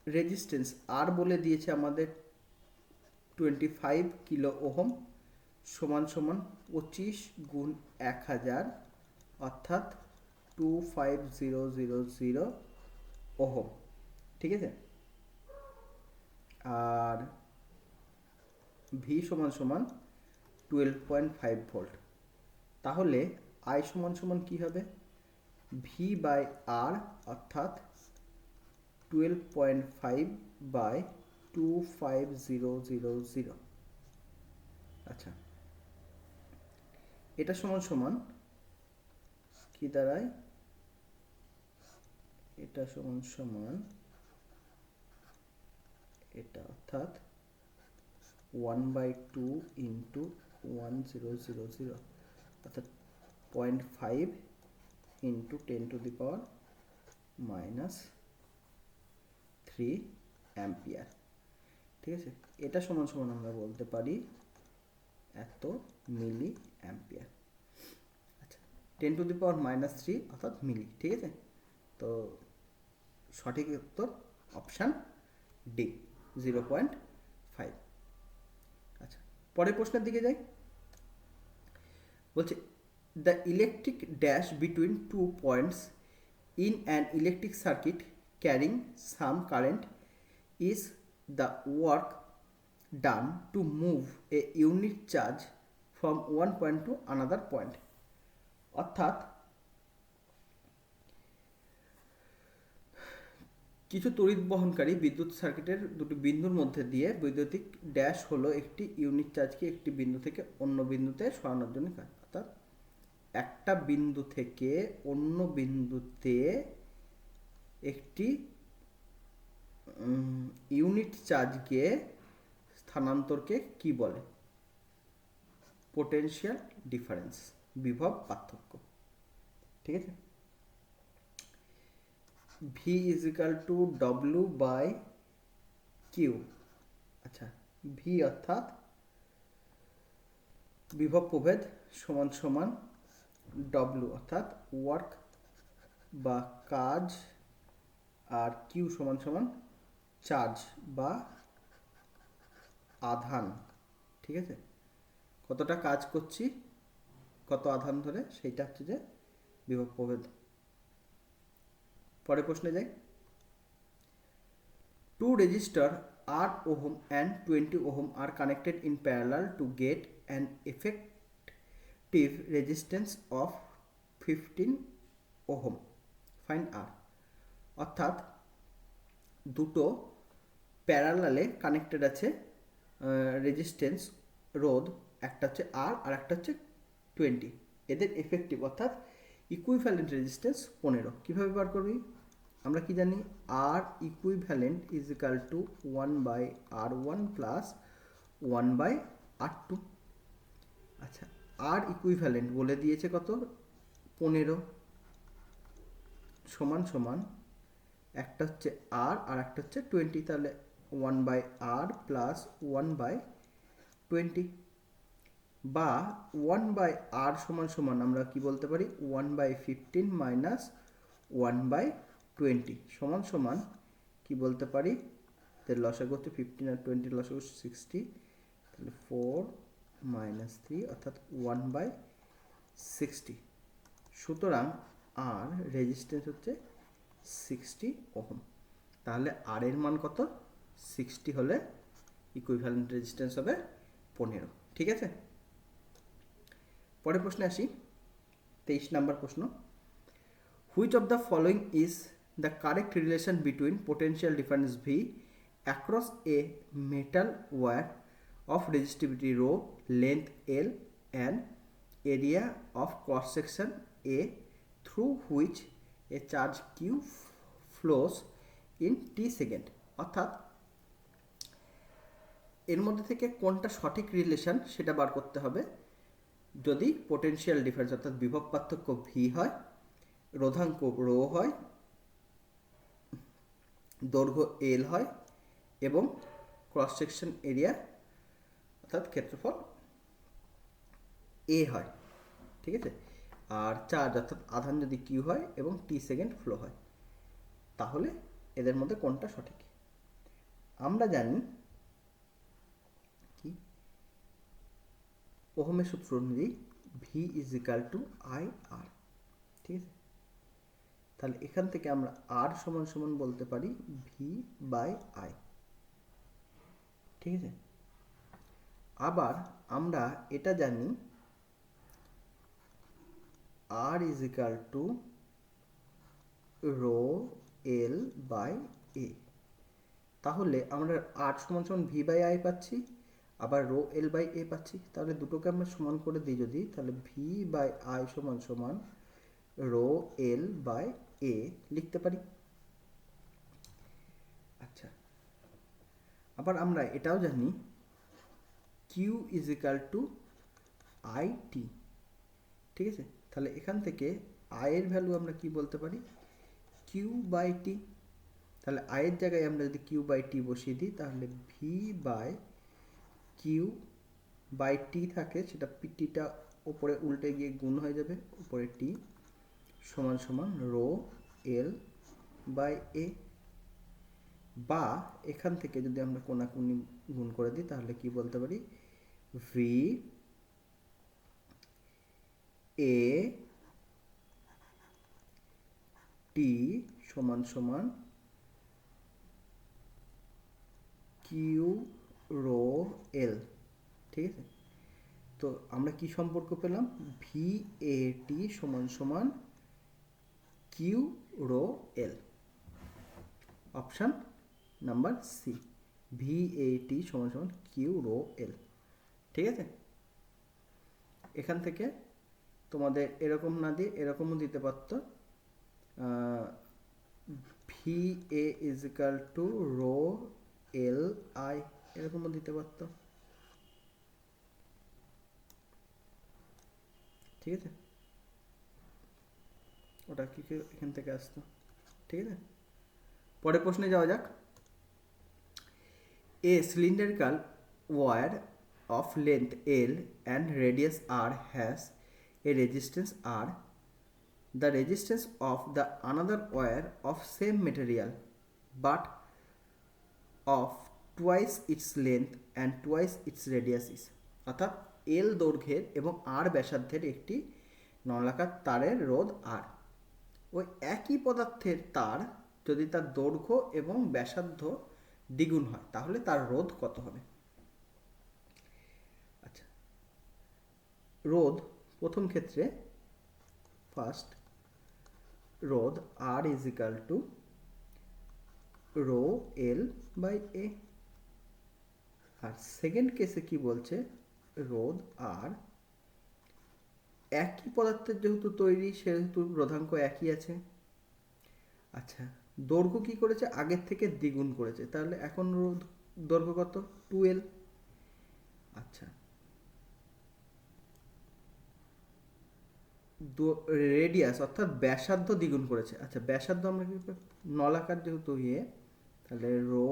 রেজিস্ট্যান্স আর বলে দিয়েছে আমাদের 25 কিলো ওহম সমান সমান 25 গুণ 1000, অর্থাৎ 25000 ওহম। ঠিক আছে, আর ভি সমান সমান 12.5 ভোল্ট, তাহলে আই সমান সমান কী হবে, ভি বাই আর, অর্থাৎ 12.5/2500। আচ্ছা, এটা সমান সমান কি দাঁড়ায়, এটা সমান সমান এটা, অর্থাৎ 1/2 ইন্টু 1000, অর্থাৎ 0.5 ইন্টু 10⁻³ অ্যাম্পিয়ার। ঠিক আছে, এটা সমান সমান আমরা বলতে পারি এত মিলি অ্যাম্পিয়ার। আচ্ছা, 10⁻³ অর্থাৎ মিলি। ঠিক আছে, তো সঠিক উত্তর অপশান ডি 0.5। আচ্ছা, পরের প্রশ্নের দিকে যাই। বলছে the electric dash between 2 points in an electric circuit carrying some current is the work done to move a unit charge from one point to another point। অর্থাৎ কিছু তড়িৎ বহনকারী বিদ্যুৎ সার্কিটের দুটি বিন্দুর মধ্যে দিয়ে বৈদ্যুতিক ড্যাশ হলো একটি ইউনিট চার্জকে একটি বিন্দু থেকে অন্য বিন্দুতে সরানোর জন্য কাজ। অর্থাৎ একটা বিন্দু থেকে অন্য বিন্দুতে একটি ইউনিট চার্জকে স্থানান্তরকে কি বলে? পোটেনশিয়াল ডিফারেন্স, বিভব পার্থক্য। ঠিক আছে, V is equal to W by Q. আচ্ছা, ভি অর্থাৎ বিভব প্রভেদ সমান সমান ডব্লিউ অর্থাৎ ওয়ার্ক বা কাজ, আর কিউ সমান সমান চার্জ বা আধান। ঠিক আছে, কতটা কাজ করছি, কত আধান ধরে, সেইটা হচ্ছে যে বিভব প্রভেদ। পরের প্রশ্নে যাই। Two resistors R ohm and 20 ohm are connected in parallel to get an effective resistance of 15 ohm. Find R. অর্থাৎ দুটো প্যারালালে কানেক্টেড আছে রেজিস্ট্যান্স রোধ, একটা হচ্ছে আর আর একটা হচ্ছে 20। এদের এফেক্টিভ অর্থাৎ ইকুইভ্যালেন্ট রেজিস্ট্যান্স 15। কীভাবে বার করবি? আমরা কি জানি, R equivalent is equal to 1/R1 plus 1/R2। আচ্ছা, আর ইকুইভ্যালেন্ট বলে দিয়েছে কত? 15 সমান সমান একটা হচ্ছে আর আর একটা হচ্ছে 20, তাহলে 1/R প্লাস 1/20, বা 1/R সমান সমান আমরা কি বলতে পারি 1/15 মাইনাস 1/20 সমান সমান কি বলতে পারি, তাহলে লসাগু হচ্ছে 15 আর 20 লসাগু 60, তাহলে 4 মাইনাস 3 অর্থাৎ 1/60। সুতরাং আর রেজিস্ট্যান্স হচ্ছে 60 ওহম। তাহলে আর এর মান কত? 60 হলে ইকুইভ্যালেন্ট রেজিস্ট্যান্স হবে 15। ঠিক আছে, পরের প্রশ্নে আসি। 23 নম্বর প্রশ্ন। Which of the following is the correct relation between potential difference V across a metal wire of resistivity rho, length L and area of cross section A through which a charge Q flows in t second? অর্থাৎ এর মধ্যে থেকে কোনটা সঠিক relation সেটা বার করতে হবে। যদি পোটেনশিয়াল ডিফারেন্স অর্থাৎ বিভব পার্থক্য ভি হয়, রোধাঙ্ক রো হয়, দৈর্ঘ্য এল হয় এবং ক্রস সেকশন এরিয়া অর্থাৎ ক্ষেত্রফল এ হয়। ঠিক আছে, আর চার্জ অর্থাৎ আধান যদি কিউ হয় এবং টি সেকেন্ড ফ্লো হয়, তাহলে এদের মধ্যে কোনটা সঠিক? আমরা জানি কি ওহমের সূত্র অনুযায়ী V is equal to I R. ঠিক আছে, তাহলে এখান থেকে আমরা আর সমান সমান বলতে পারি ভি বাই আই। ঠিক আছে, আবার আমরা এটা জানি R is equal to rho L by A. তাহলে আমরা আর সমান সমান ভি বাই আই পাচ্ছি, আবার রো এল বাই এ পাচ্ছি। তাহলে দুটোকে আমরা সমান করে দিই যদি, তাহলে ভি বাই আই সমান সমান রো এল বাই এ লিখতে পারি। আচ্ছা, আবার আমরা এটাও জানি Q is equal to I T. ঠিক আছে, তাহলে এখান থেকে আয়ের ভ্যালু আমরা কি বলতে পারি, কিউ বাই টি। তাহলে আয়ের জায়গায় আমরা যদি কিউ বাই টি বসিয়ে দিই, তাহলে V by Q by T থাকে, সেটা টিটা ওপরে উল্টে গিয়ে গুণ হয়ে যাবে, উপরে টি সমান সমান রো এল বাই এ। বা এখান থেকে যদি আমরা কোনাকুনি গুণ করে দিই, তাহলে কি বলতে পারি, ভি এ টি সমান সমান কিউ রো এল। ঠিক আছে, তো আমরা কি সম্পর্ক পেলাম, ভি এ টি সমান সমান Q rho L. Option number C, VAT সমান সমান কিউ রো এল। ঠিক আছে, এখান থেকে তোমাদের এরকম না দিয়ে এরকমও দিতে পারতো, VA is equal to rho L I, এরকমও দিতে পারতো। ঠিক আছে, ওটা কি এখান থেকে আসতো। ঠিক আছে, পরের প্রশ্নে যাওয়া যাক। A cylindrical wire of length L and radius R has a resistance R. The resistance of the another wire of same material but of twice its length and twice its radius is. অর্থাৎ এল দৈর্ঘ্যের এবং আর ব্যাসার্ধের একটি নলাকার তারের রোধ আর। ওই একই পদার্থের তার যদি তার দৈর্ঘ্য এবং ব্যাসার্ধ দ্বিগুণ হয় তাহলে তার রোধ কত হবে? আচ্ছা, রোধ প্রথম ক্ষেত্রে ফার্স্ট রোধ R is equal to rho L by A. আর সেকেন্ড কেসে কি বলছে, রোধ আর একই পদার্থের যেহেতু তৈরি সেহেতু রোধাঙ্ক একই আছে। আচ্ছা, দৈর্ঘ্য কি করেছে, আগের থেকে দ্বিগুণ করেছে, তাহলে এখন রোধ দৈর্ঘ্য কত, 2L। আচ্ছা, রেডিয়াস অর্থাৎ ব্যাসার্ধ দ্বিগুণ করেছে। আচ্ছা, ব্যাসার্ধ আমরা কি নলাকার যেহেতু তাহলে রো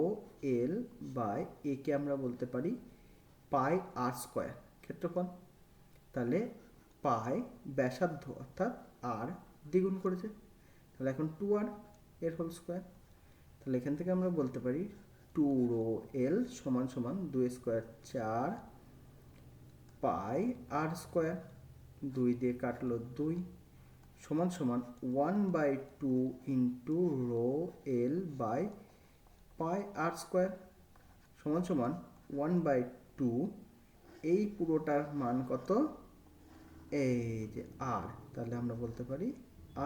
এল বাই এ কে আমরা বলতে পারি পাই আর স্কোয়ার ক্ষেত্রফল। তাহলে পাই ব্যাসার্ধ অর্থাৎ আর দ্বিগুণ করেছে, তাহলে এখন 2R এর হোল স্কোয়ার। তাহলে এখান থেকে আমরা বলতে পারি 2 রো এল সমান সমান 2 স্কোয়ার 4 পাই আর স্কোয়ার, 2 দিয়ে কাটলো 2 সমান সমান 1/2 into rho L by pi R square সমান সমান 1/2। এই পুরোটার মান কত, এই যে আর, তাহলে আমরা বলতে পারি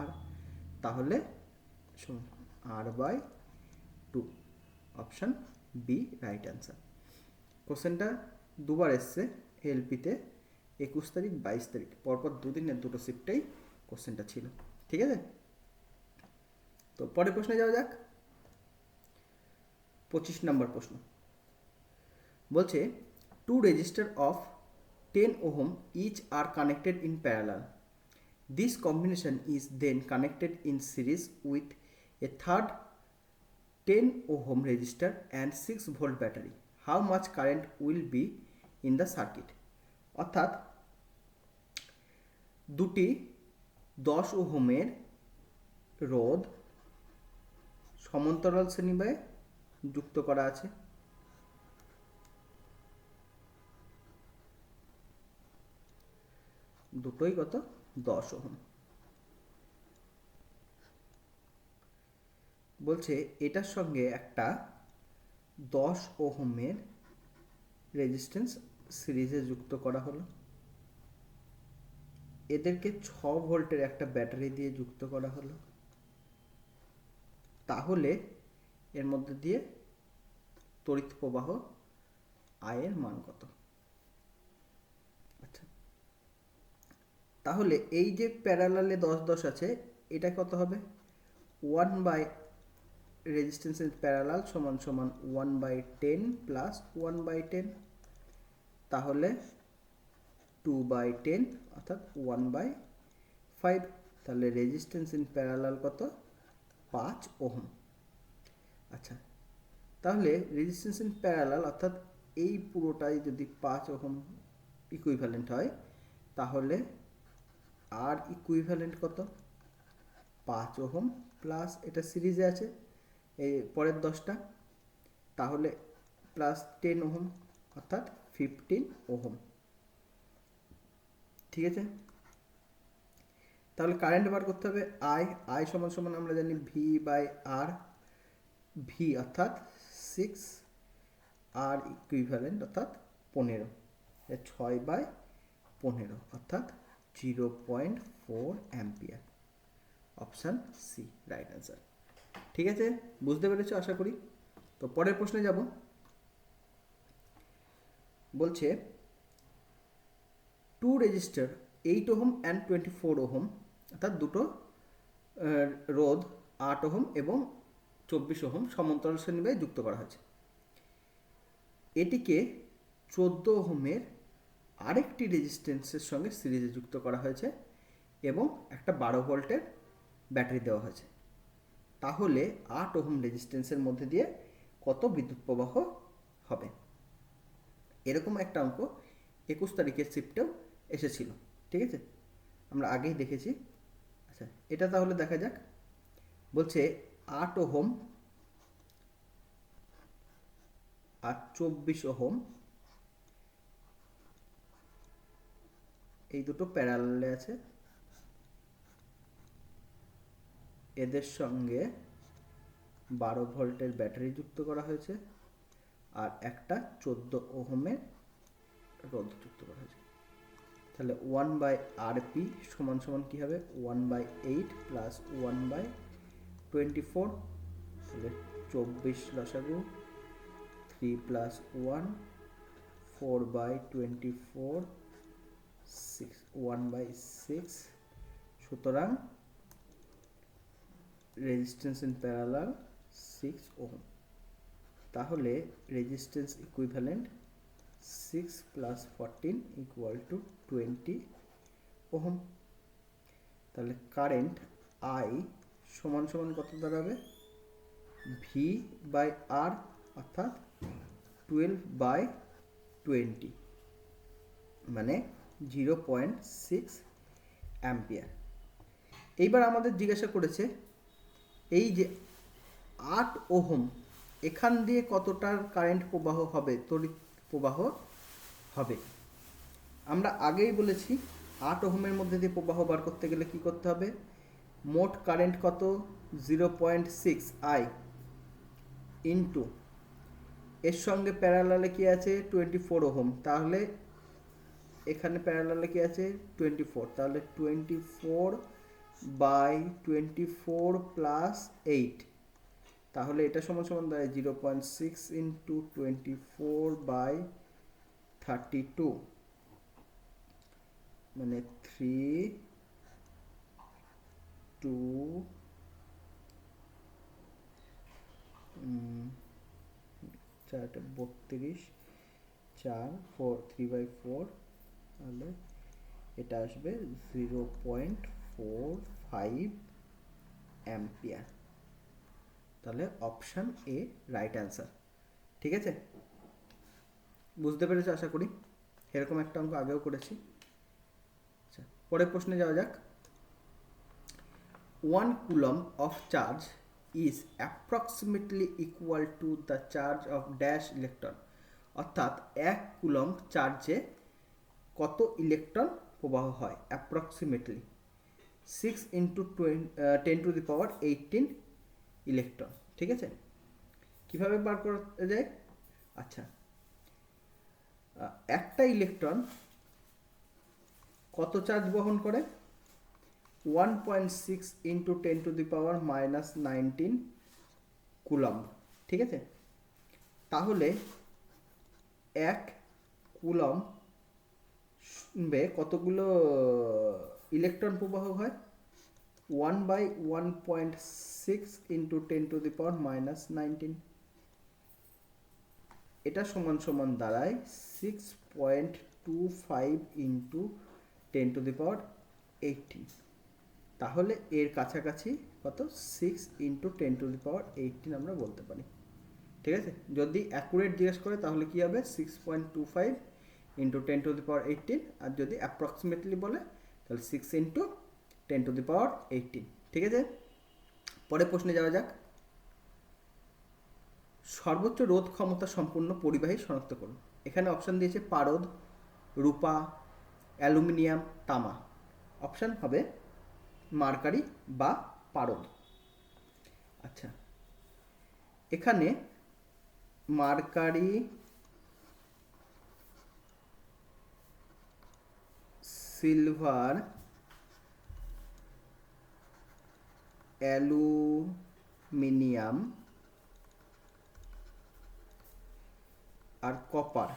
আর। তাহলে R/2, option B right answer. কোশ্চেনটা দুবার এসছে এলপিতে, 21 তারিখ 22 তারিখ, পরপর দুদিনের দুটো শিফটেই কোশ্চেনটা ছিল। ঠিক আছে, তো পরের প্রশ্নে যাওয়া যাক। 25 নম্বর প্রশ্ন বলছে, two register of 10 ohm each are connected in parallel. This combination is then connected in series with a third 10 ohm resistor and 6 volt battery. How much current will be in the circuit? অর্থাৎ দুটি 10 ওহমের রোধ সমান্তরাল শ্রেণীবাহে যুক্ত করা আছে। দুটোই কত, 10 ওহম। বলছে এটার সঙ্গে একটা 10 ওহমের রেজিস্ট্যান্স সিরিজে যুক্ত করা হলো, এদেরকে 6 ভোল্টের একটা ব্যাটারি দিয়ে যুক্ত করা হলো। তাহলে এর মধ্যে দিয়ে তড়িৎ প্রবাহ I এর মান কত? আচ্ছা, তাহলে এই যে প্যারালালে 10-10 আছে, এটা কত হবে, 1 বাই রেজিস্ট্যান্স ইন প্যারালাল সমান সমান 1/10 প্লাস 1/10, তাহলে 2/10 অর্থাৎ 1/5। তাহলে রেজিস্ট্যান্স ইন প্যারালাল কত, 5 ওহম। আচ্ছা, তাহলে রেজিস্ট্যান্স ইন প্যারালাল অর্থাৎ এই পুরোটাই যদি 5 ওহম ইকুইভ্যালেন্ট হয়, তাহলে আর ইকুইভ্যালেন্ট কত, 5 ওহম প্লাস এটা সিরিজে আছে এই পরের 10টা, তাহলে প্লাস 10 ওহম অর্থাৎ 15 ওহম। ঠিক আছে, তাহলে কারেন্ট বার করতে হবে আই সমান সমান আমরা জানি ভি বাই আর, ভি অর্থাৎ 6 আর ইকুইভ্যালেন্ট অর্থাৎ 15, 6/15 অর্থাৎ 0.4 ampere. Option C right answer. ঠিক আছে, বুঝতে পেরেছো আশা করি। তো পরের প্রশ্নে যাব। বলছে two register 8 ohm and 24 ohm, অর্থাৎ দুটো রোধ 8 ওহম এবং 24 ওহম সমান্তরাল শ্রেণীতে যুক্ত করা হয়েছে। এটিকে 14 ওহমের আরেকটি রেজিস্ট্যান্সের সঙ্গে সিরিজে যুক্ত করা হয়েছে এবং একটা 12 ভোল্টের ব্যাটারি দেওয়া হয়েছে। তাহলে 8 ওহম রেজিস্ট্যান্সের মধ্যে দিয়ে কত বিদ্যুৎ প্রবাহ হবে? এরকম একটা অঙ্ক 21 তারিখের শিফটেও এসেছিল। ঠিক আছে, আমরা আগেই দেখেছি। আচ্ছা, এটা তাহলে দেখা যাক। বলছে 8 ওহম আর 24 ওহম এই দুটো প্যারালালে আছে, এদের সঙ্গে 12 ভোল্টের ব্যাটারি যুক্ত করা হয়েছে আর একটা 14 ওহমের রোধ যুক্ত করা হয়েছে। তাহলে 1/RP সমান সমান কী হবে? 1/8 প্লাস 1/24, তাহলে 24 লসাগু, 3 প্লাস 1, 4/24, 6, 1/6। সুতরাং রেজিস্ট্যান্স ইন প্যারালাল 6 ওহম। তাহলে resistance equivalent 6 plus 14 equal to 20 ohm. তাহলে কারেন্ট আই সমান সমান কত দাঁড়াবে? ভি বাই আর, অর্থাৎ 12/20, মানে 0.6 অ্যাম্পিয়ার। এইবার আমাদের জিজ্ঞাসা করেছে এই যে 8 ওহম, এখান দিয়ে কতটার কারেন্ট প্রবাহ হবে, তড়িৎ প্রবাহ হবে। আমরা আগেই বলেছি 8 ওহমের মধ্যে দিয়ে প্রবাহ বার করতে গেলে কি করতে হবে? মোট কারেন্ট কত? 0.6 আই ইন্টু এর সঙ্গে প্যারালালে কি আছে? 24 ওহম। তাহলে এখানে প্যারালালে কি আছে? 24, তাহলে 24/24 প্লাস 8, তাহলে এটা সমান সমান দাঁড়ায় 0.6 ইন্টু 24/32, মানে 3, 2, 32, 4, 4, 3/4, তাহলে এটা আসবে 0.45 অ্যাম্পিয়ার। তাহলে অপশান এ রাইট অ্যান্সার। ঠিক আছে, বুঝতে পেরেছো আশা করি। এরকম একটা অঙ্ক আগেও করেছি। আচ্ছা, পরের প্রশ্নে যাওয়া যাক। 1 coulomb of charge is approximately equal to the charge of dash electron, অর্থাৎ 1 কুলম্ব চার্জে কত ইলেকট্রন প্রবাহ হয়? Approximately 6 into 10⁻18 electron. ঠিক আছে, কিভাবে বার করা যায়? আচ্ছা, একটা ইলেকট্রন কত চার্জ বহন করে? 1.6 ইন্টু 10⁻−19 কুলম্ব। ঠিক আছে, তাহলে 1 কুলম্বে কতগুলো ইলেকট্রন প্রবাহ হয়? 1/1.6 ইন্টু 10⁻−19, এটা সমান সমান দাঁড়ায় 6.25 ইন্টু 10⁻18। তাহলে এর কাছাকাছি কত? 6 ইন্টু 10⁻18 আমরা বলতে পারি। ঠিক আছে, যদি অ্যাকুরেট জিজ্ঞেস করে তাহলে কি হবে? 6.25 ইন্টু 10⁻18, আর যদি অ্যাপ্রক্সিমেটলি বলে তাহলে 6 ইন্টু 10⁻18। ঠিক আছে, পরের প্রশ্নে যাওয়া যাক। সর্বোচ্চ রোধ ক্ষমতা সম্পূর্ণ পরিবাহী শনাক্ত করুন। এখানে অপশান দিয়েছে পারদ, রূপা, অ্যালুমিনিয়াম, তামা। অপশান হবে মার্কারি বা পারদ। আচ্ছা, এখানে মার্কারি, সিলভার, অ্যালুমিনিয়াম অ্যালুমিনিয়াম আর কপার,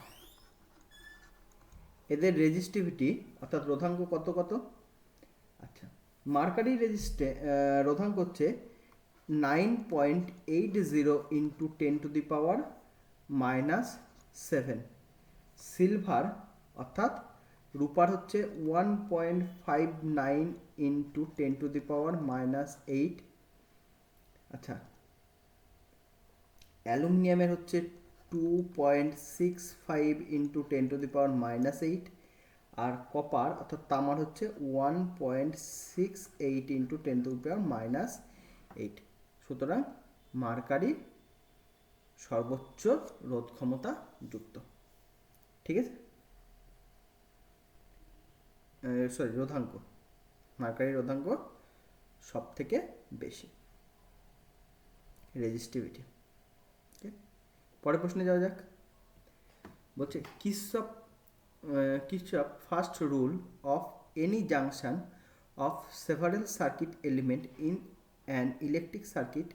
এদের রেজিস্টিভিটি অর্থাৎ রোধাঙ্ক কত কত? আচ্ছা, মার্কারি রোধাঙ্ক হচ্ছে 9.80 ইন্টু 10⁻⁻7। সিলভার অর্থাৎ রূপার হচ্ছে 1.59 ইন্টু 10⁻⁻8। আচ্ছা, অ্যালুমিনিয়ামের হচ্ছে 2.65 ইন্টু 10⁻⁻8। আর কপার অর্থাৎ তামার হচ্ছে 1.68 ইন্টু 10⁻⁻8। সুতরাং মার্কারি সর্বোচ্চ রোধ ক্ষমতা যুক্ত। ঠিক আছে, রোধাঙ্ক, মার্কারি রোধাঙ্ক সব থেকে বেশি রেজিস্টিভিটি। পরের প্রশ্নে যাওয়া যাক। বলছে Kirchhoff first rule of any junction of several circuit element in an electric circuit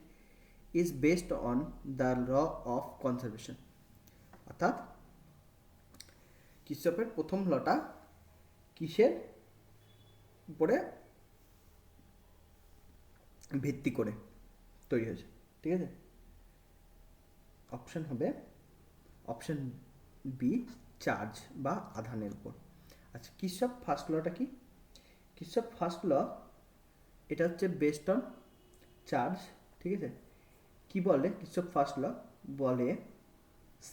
is based on the law of conservation. অর্থাৎ কিরচফের প্রথম লটা কিসের উপরে ভিত্তি করে তৈরি হয়েছে? ঠিক আছে, অপশন হবে অপশন বি, চার্জ বা আধানের উপর। আচ্ছা, কিরচফ ফার্স্ট লটা কি? কিরচফ ফার্স্ট ল এটা হচ্ছে বেসড অন চার্জ। ঠিক আছে, কি বলে কিরচফ ফার্স্ট ল? বলে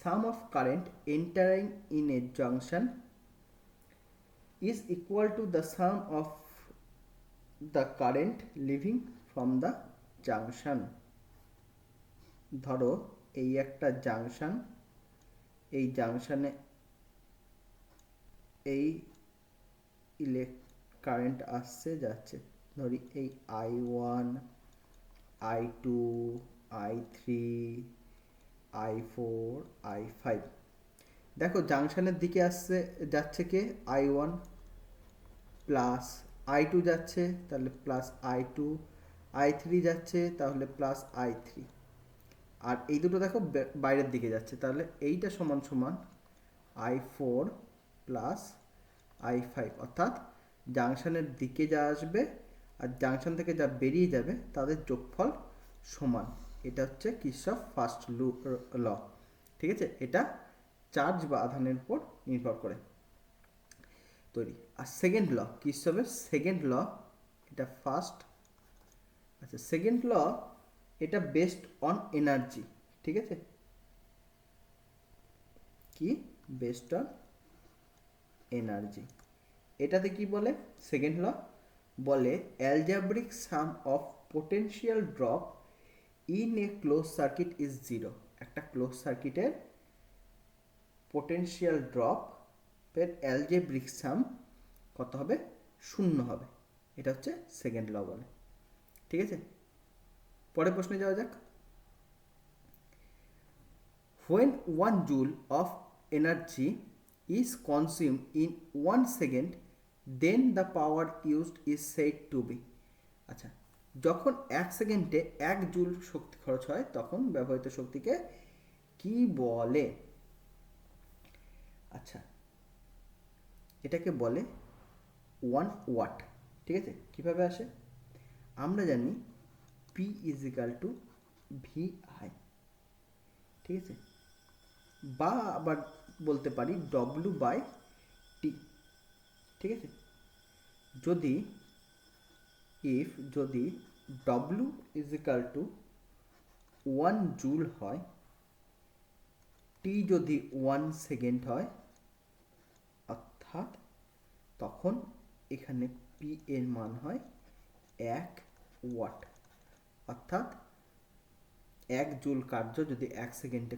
sum of current entering in a junction is equal to the sum of the current leaving from the junction. ধরো এই একটা জাংশন, এই জাংশনে এই কারেন্ট আসছে যাচ্ছে, ধরি এই I1, I2, I3, I4, I5। দেখো জাংশনের দিকে আসছে, যাচ্ছে কে? I1 প্লাস I2 যাচ্ছে, তাহলে প্লাস I2, I3 যাচ্ছে, তাহলে প্লাস I3। আর এই দুটো দেখো বাইরের দিকে যাচ্ছে, তাহলে এইটা সমান সমান I4 প্লাস I5। অর্থাৎ জাংশনের দিকে যা আসবে আর জাংশন থেকে যা বেরিয়ে যাবে তাদের যোগফল সমান। এটা হচ্ছে কিরচফ ফার্স্ট ল। ঠিক আছে, এটা চার্জ বা আধানের উপর নির্ভর করে তৈরি। আর সেকেন্ড ল, কিরচফের সেকেন্ড ল, এটা ফার্স্ট। আচ্ছা, সেকেন্ড ল এটা বেসড অন এনার্জি। ঠিক আছে, কি বেসড অন এনার্জি। এটাতে কি বলে? সেকেন্ড ল বলে algebraic some of potential drop in a close circuit is zero. একটা ক্লোজ সার্কিটের পোটেনশিয়াল ড্রপ এর অ্যালজেব্রিক সাম কত হবে? শূন্য হবে। এটা হচ্ছে সেকেন্ড ল বলে। ঠিক আছে, পরের প্রশ্নে যাওয়া যাক। When 1 joule of energy is consumed in 1 second, then the power used is said to be। আচ্ছা, যখন 1 সেকেন্ডে 1 জুল শক্তি খরচ হয় তখন ব্যবহৃত শক্তিকে কি বলে? আচ্ছা, এটাকে বলে 1 ওয়াট। ঠিক আছে, কিভাবে আসে? আমরা জানি P is equal two VI। ঠিক আছে, বা আবার বলতে পারি W/T। ঠিক আছে, যদি W is equal two 1 joule হয়, T যদি 1 সেকেন্ড হয়, অর্থাৎ তখন এখানে P এর মান হয় 1 ওয়াট। অর্থাৎ 1 জুল কার্য যদি 1 সেকেন্ডে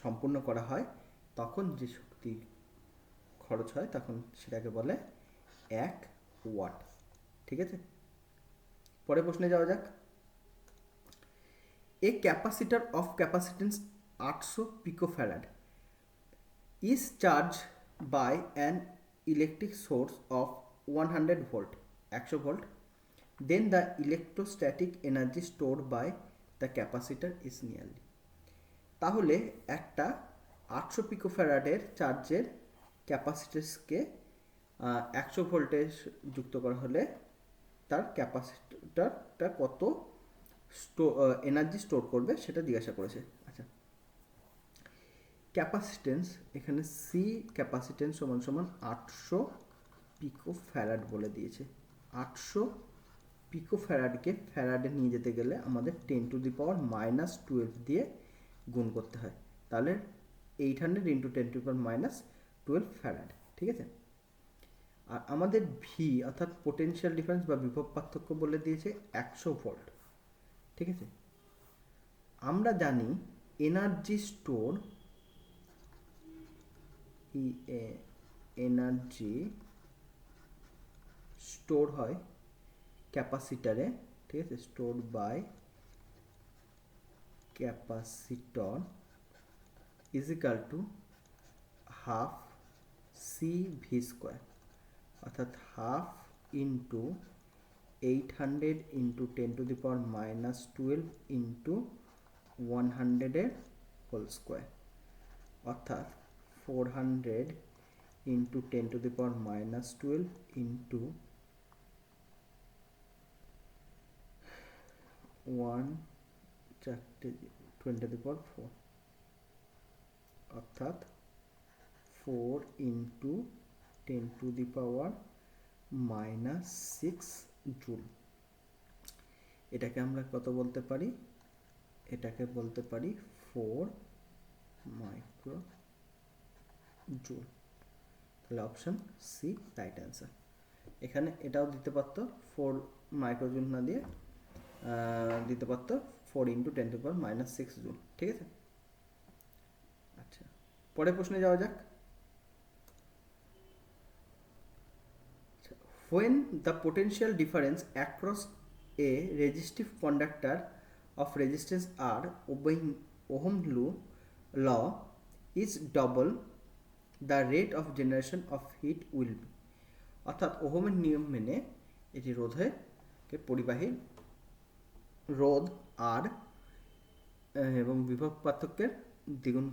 সম্পূর্ণ করা হয় তখন যে শক্তি খরচ হয় তখন সেটাকে বলে 1 ওয়াট। ঠিক আছে, পরের প্রশ্নে যাওয়া যাক। A capacitor of capacitance 800 picofarad is charge by an electric source of 100 volt, 100 volt, then the electrostatic energy stored by the capacitor is nearly. তাহলে একটা 800 পিকোফ্যারাডের চার্জের ক্যাপাসিটারকে 100 ভোল্টেজ যুক্ত করা হলে তার ক্যাপাসিটারটা কত এনার্জি স্টোর করবে সেটা জিজ্ঞাসা করেছে। আচ্ছা, ক্যাপাসিটেন্স, এখানে সি ক্যাপাসিটেন্স সমান সমান 800 পিকোফ্যারাড বলে দিয়েছে। 800 পিকোফ্যারাডকে ফ্যারাডে নিয়ে যেতে গেলে আমাদের 10⁻⁻12 দিয়ে গুণ করতে হয়। তাহলে 800 × 10⁻12 ফ্যারাড, ঠিক আছে। আর আমাদের ভি অর্থাৎ পোটেনশিয়াল ডিফারেন্স বা বিভব পার্থক্য বলে দিয়েছে 100 ভোল্ট, ঠিক আছে। আমরা জানি এনার্জি স্টোর, এনার্জি স্টোর হয় ক্যাপাসিটারে, ঠিক আছে, store by capacitor is equal to half C V square, অর্থাৎ half into 800 × 10⁻12 into 100 whole square, অর্থাৎ 400 × 10⁻12 ইন্টু 1/4, অর্থাৎ 4 × 10⁻6 জুল। এটাকে আমরা কত বলতে পারি? এটাকে বলতে পারি 4 মাইক্রো জুল। তাহলে অপশন সি রাইট অ্যান্সার। এখানে এটাও দিতে পারতো, 4 মাইক্রোজুল না দিয়ে দিতে পারতো 4 × 10⁻6 জুল, ঠিক আছে। আচ্ছা, পরের প্রশ্নে যাওয়া যাক। When the potential difference across a resistive conductor of resistance R obeying Ohm's law is double, the rate of generation of heat will be, অর্থাৎ ওহমের নিয়ম মেনে এটি রোধের পরিবাহী রোধ আর এবং বিভব পার্থক্যের দ্বিগুণ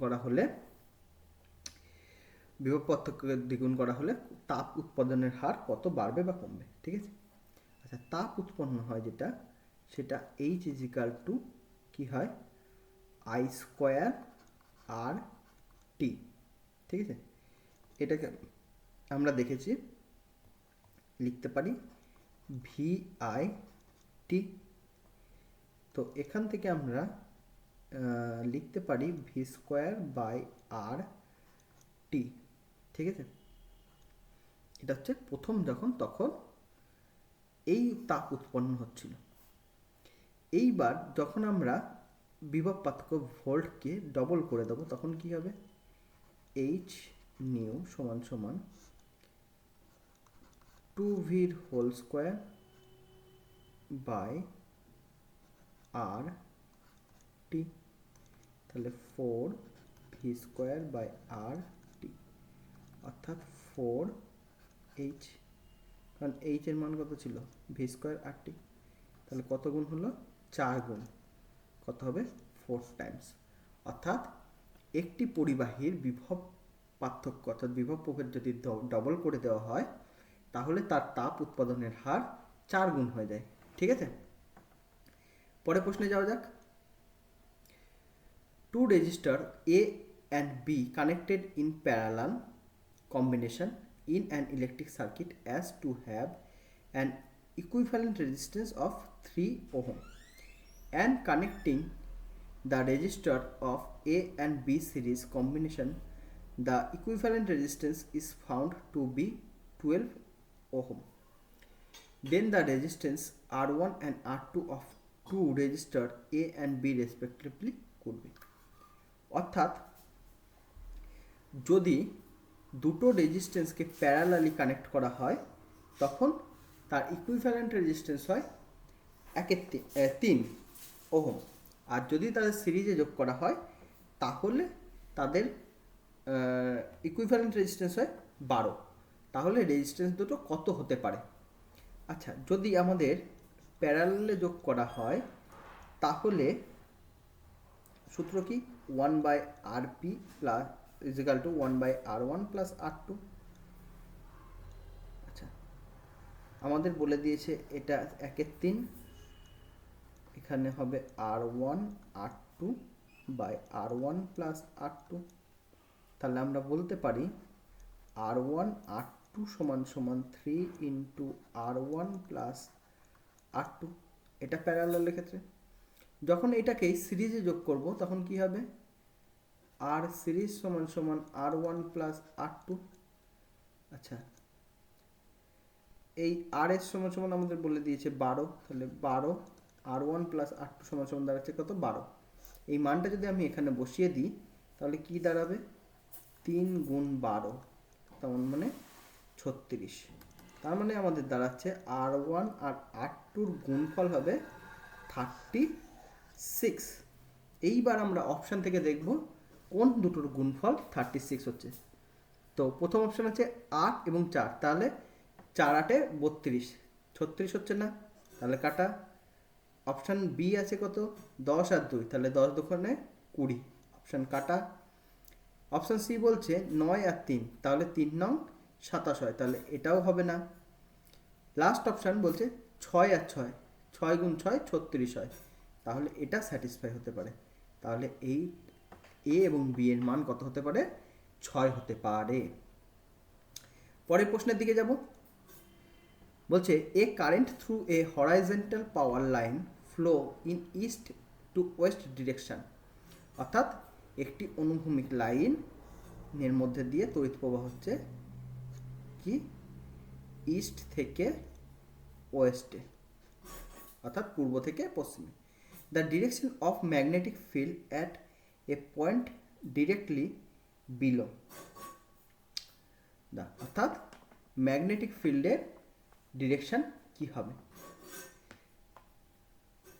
করা হলে তাপ উৎপাদনের হার কত বাড়বে বা কমবে, ঠিক আছে। আচ্ছা, তাপ উৎপন্ন হয় যেটা, সেটা H ইজ ইকাল টু কি হয়, I² RT, ঠিক আছে। এটাকে আমরা দেখেছি লিখতে পারি VIT। তো এখান থেকে আমরা লিখতে পারি V²/RT, ঠিক আছে। এটা হচ্ছে প্রথম তখন এই তাপ উৎপন্ন হচ্ছিল। এইবার যখন আমরা বিভব পার্থক্য ভোল্টকে ডবল করে দেবো তখন কি হবে, H নিউ সমান সমান 2V whole square by RT, তাহলে 4V²/RT, অর্থাৎ 4H, কারণ H এর মান কত ছিল, V²RT, তাহলে কত গুণ হলো, 4 গুণ, কত হবে, 4 টাইমস। অর্থাৎ একটি পরিবাহীর বিভব পার্থক্য অর্থাৎ বিভব প্রভেদ যদি ডবল করে দেওয়া হয় তাহলে তার তাপ উৎপাদনের হার 4 গুণ হয়ে যায়, ঠিক আছে। পরের প্রশ্নে যাওয়া যাক। Two resistors A and B connected in parallel combination in an electric circuit as to have an equivalent resistance of 3 ohm, and connecting the resistor of A and B series combination, the equivalent resistance is found to be 12 ohm. Then the resistance R1 and R2 of two resistors A and B respectively could be. অর্থাৎ যদি দুটো রেজিস্ট্যান্সকে parallelly connect করা হয় তখন তার equivalent resistance হয় 3 ohm, আর যদি তাদের সিরিজে যোগ করা হয় তাহলে তাদের ইকুইভ্যালেন্ট রেজিস্ট্যান্স হয় 12। তাহলে রেজিস্ট্যান্স দুটো কত হতে পারে? আচ্ছা, যদি আমাদের প্যারালালে যোগ করা হয় তাহলে সূত্র কি 1/rp plus is equal two 1/r1 plus r2। আচ্ছা, আমাদের বলে দিয়েছে এটা 1/3, এখানে হবে r1 r2 by r1 plus r2। তাহলে আমরা বলতে পারি r1 r2 সমান সমান 3 ইন্টু r1 প্লাস r2। এটা প্যারালালের ক্ষেত্রে। যখন এটাকে সিরিজে যোগ করব তখন কি হবে, r সিরিজ সমান সমান r1 প্লাস r2। আচ্ছা, এই r এর সমান সমান আমাদের বলে দিয়েছে 12, তাহলে 12 r1 প্লাস r2 সমান সমান দাঁড়াচ্ছে কত, 12। এই মানটা যদি আমি এখানে বসিয়ে দিই তাহলে কি দাঁড়াবে, 3 গুণ 12 তেমন মানে 36। তার মানে আমাদের দাঁড়াচ্ছে r1 আর r2-র গুণফল হবে 36। এইবার আমরা অপশান থেকে দেখব কোন দুটোর গুণফল 36 হচ্ছে। তো প্রথম অপশান হচ্ছে 8 এবং 4, তাহলে 4 8 32, 36 হচ্ছে না, তাহলে কাটা। অপশান বি আছে কত, 10 আর 2, তাহলে 10 দুগুণে 20, অপশান কাটা। অপশান সি বলছে 9 আর 3, তাহলে 3 নং 27 হয়, তাহলে এটাও হবে না। লাস্ট অপশান বলছে 6 আর 6, 6 গুণ 6 36 হয়, তাহলে এটা স্যাটিসফাই হতে পারে। তাহলে এই এ এবং বি এর মান কত হতে পারে, 6 হতে পারে। পরের প্রশ্নের দিকে যাব। বলছে a current through a horizontal power line flow in east to west direction, অর্থাৎ একটি অনুভূমিক লাইনের মধ্যে দিয়ে তড়িৎ প্রবাহ হচ্ছে কি, ইস্ট থেকে ওয়েস্টে, অর্থাৎ পূর্ব থেকে পশ্চিমে। The direction of magnetic field at a point directly below the, অর্থাৎ ম্যাগনেটিক ফিল্ডের ডিরেকশন কি হবে।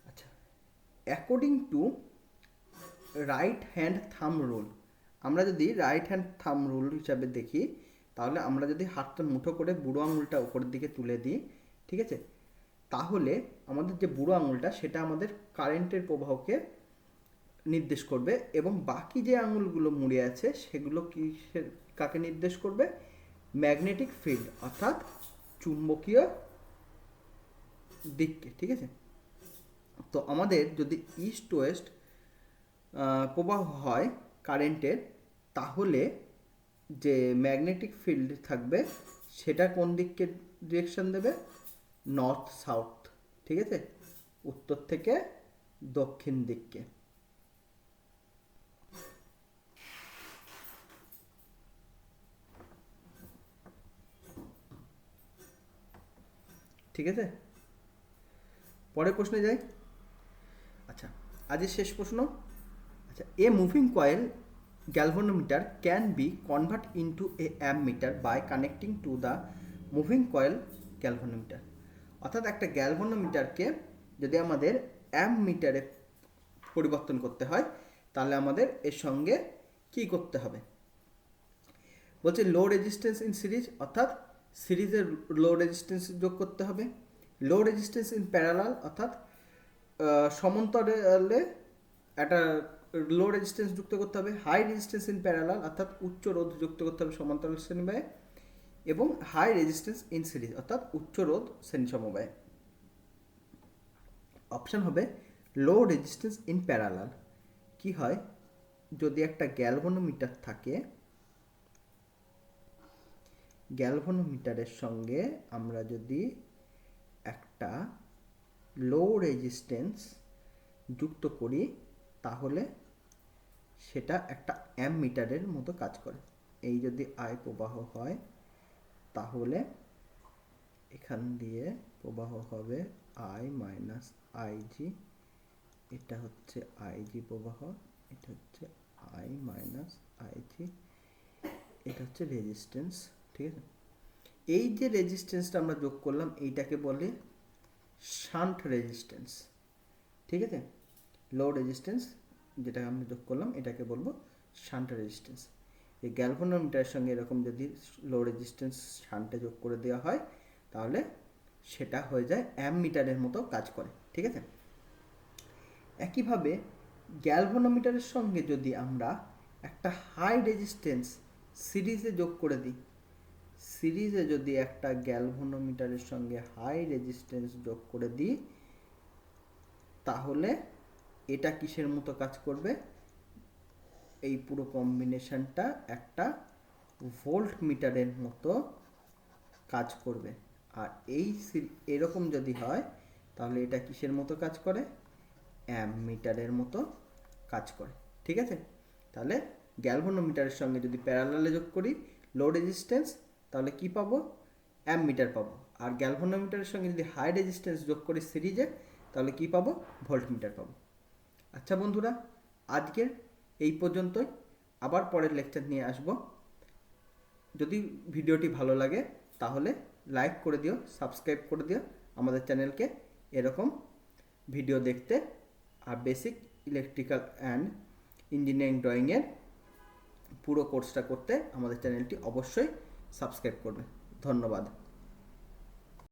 আচ্ছা, according to right hand thumb rule, আমরা যদি রাইট হ্যান্ড থাম রুল হিসাবে দেখি তাহলে আমরা যদি হাতটা মুঠো করে বুড়ো আঙুলটা উপরের দিকে তুলে দিই, ঠিক আছে, তাহলে আমাদের যে বুড়ো আঙুলটা সেটা আমাদের কারেন্টের প্রবাহকে নির্দেশ করবে, এবং বাকি যে আঙুলগুলো মুড়ে আছে সেগুলো কাকে নির্দেশ করবে, ম্যাগনেটিক ফিল্ড অর্থাৎ চুম্বকীয় দিককে, ঠিক আছে। তো আমাদের যদি ইস্ট ওয়েস্ট প্রবাহ হয় কারেন্টের, তাহলে যে ম্যাগনেটিক ফিল্ড থাকবে সেটা কোন দিককে ডিরেকশন দেবে, নর্থ সাউথ, ঠিক আছে, উত্তর থেকে দক্ষিণ দিককে। ঠিক আছে, পরের প্রশ্নে যাই। আচ্ছা, আজকের শেষ প্রশ্ন। আচ্ছা, a moving coil galvanometer can be converted into a ammeter by connecting to the moving coil galvanometer, অর্থাৎ একটা গ্যালভানোমিটারকে যদি আমাদের অ্যামমিটারে পরিবর্তন করতে হয় তাহলে আমাদের এর সঙ্গে কি করতে হবে, বলছে লো রেজিস্ট্যান্স ইন সিরিজ, অর্থাৎ সিরিজের লো রেজিস্ট্যান্স যোগ করতে হবে। লো রেজিস্ট্যান্স ইন প্যারালাল, অর্থাৎ সমান্তরালে একটা লো রেজিস্ট্যান্স যুক্ত করতে হবে। হাই রেজিস্ট্যান্স ইন প্যারালাল, অর্থাৎ উচ্চ রোধ যুক্ত করতে হবে সমান্তরাল শ্রেণীবাহে। এবং হাই রেজিস্ট্যান্স ইন সিরিজ, অর্থাৎ উচ্চ রোধ শ্রেণী সমবায়ে। অপশান হবে লো রেজিস্ট্যান্স ইন প্যারালাল। কি হয়, যদি একটা গ্যালভানোমিটার থাকে, গ্যালভানোমিটারের সঙ্গে আমরা যদি একটা লো রেজিস্ট্যান্স যুক্ত করি তাহলে সেটা একটা অ্যামমিটারের মতো কাজ করে। এই যদি আই প্রবাহ হয় তাহলে এখান দিয়ে প্রবাহ হবে আই মাইনাস আইজি, এটা হচ্ছে আইজি প্রবাহ, এটা হচ্ছে আই মাইনাস আইজি, এটা হচ্ছে রেজিস্ট্যান্স, ঠিক আছে। এই যে রেজিস্ট্যান্সটা আমরা যোগ করলাম এইটাকে বলে শান্ট রেজিস্ট্যান্স, ঠিক আছে। লো রেজিস্ট্যান্স যেটা আমরা যোগ করলাম এটাকে বলবো শান্ট রেজিস্ট্যান্স। এই গ্যালভানোমিটারের সঙ্গে এরকম যদি লো রেজিস্ট্যান্স শান্টে যোগ করে দেওয়া হয় তাহলে সেটা হয়ে যায় অ্যামমিটারের মতো কাজ করে, ঠিক আছে। একইভাবে গ্যালভানোমিটারের সঙ্গে যদি আমরা একটা হাই রেজিস্ট্যান্স সিরিজে যোগ করে দিই, সিরিজে যদি একটা গ্যালভানোমিটারের সঙ্গে হাই রেজিস্ট্যান্স যোগ করে দিই, তাহলে এটা কিসের মতো কাজ করবে? এই পুরো কম্বিনেশনটা একটা ভোল্ট মিটারের মতো কাজ করবে। আর এরকম যদি হয় তাহলে এটা কিসের মতো কাজ করে? অ্যামমিটারের মতো কাজ করে। ঠিক আছে, তাহলে গ্যালভানোমিটারের সঙ্গে যদি প্যারালালে যোগ করি লো রেজিস্ট্যান্স, তাহলে কি পাবো? অ্যামমিটার পাবো। আর গ্যালভানোমিটারের সঙ্গে যদি হাই রেজিস্ট্যান্স যোগ করি সিরিজে, তাহলে কি পাবো? ভোল্টমিটার পাবো। আচ্ছা বন্ধুরা, আজকের এই পর্যন্তই। আবার পরের লেকচার নিয়ে আসব। যদি ভিডিওটি ভালো লাগে তাহলে লাইক করে দিও, সাবস্ক্রাইব করে দিও আমাদের চ্যানেলকে এরকম ভিডিও দেখতে। আর বেসিক ইলেকট্রিক্যাল অ্যান্ড ইঞ্জিনিয়ারিং ড্রয়িংয়ের পুরো কোর্সটা করতে আমাদের চ্যানেলটি অবশ্যই সাবস্ক্রাইব করবে। ধন্যবাদ।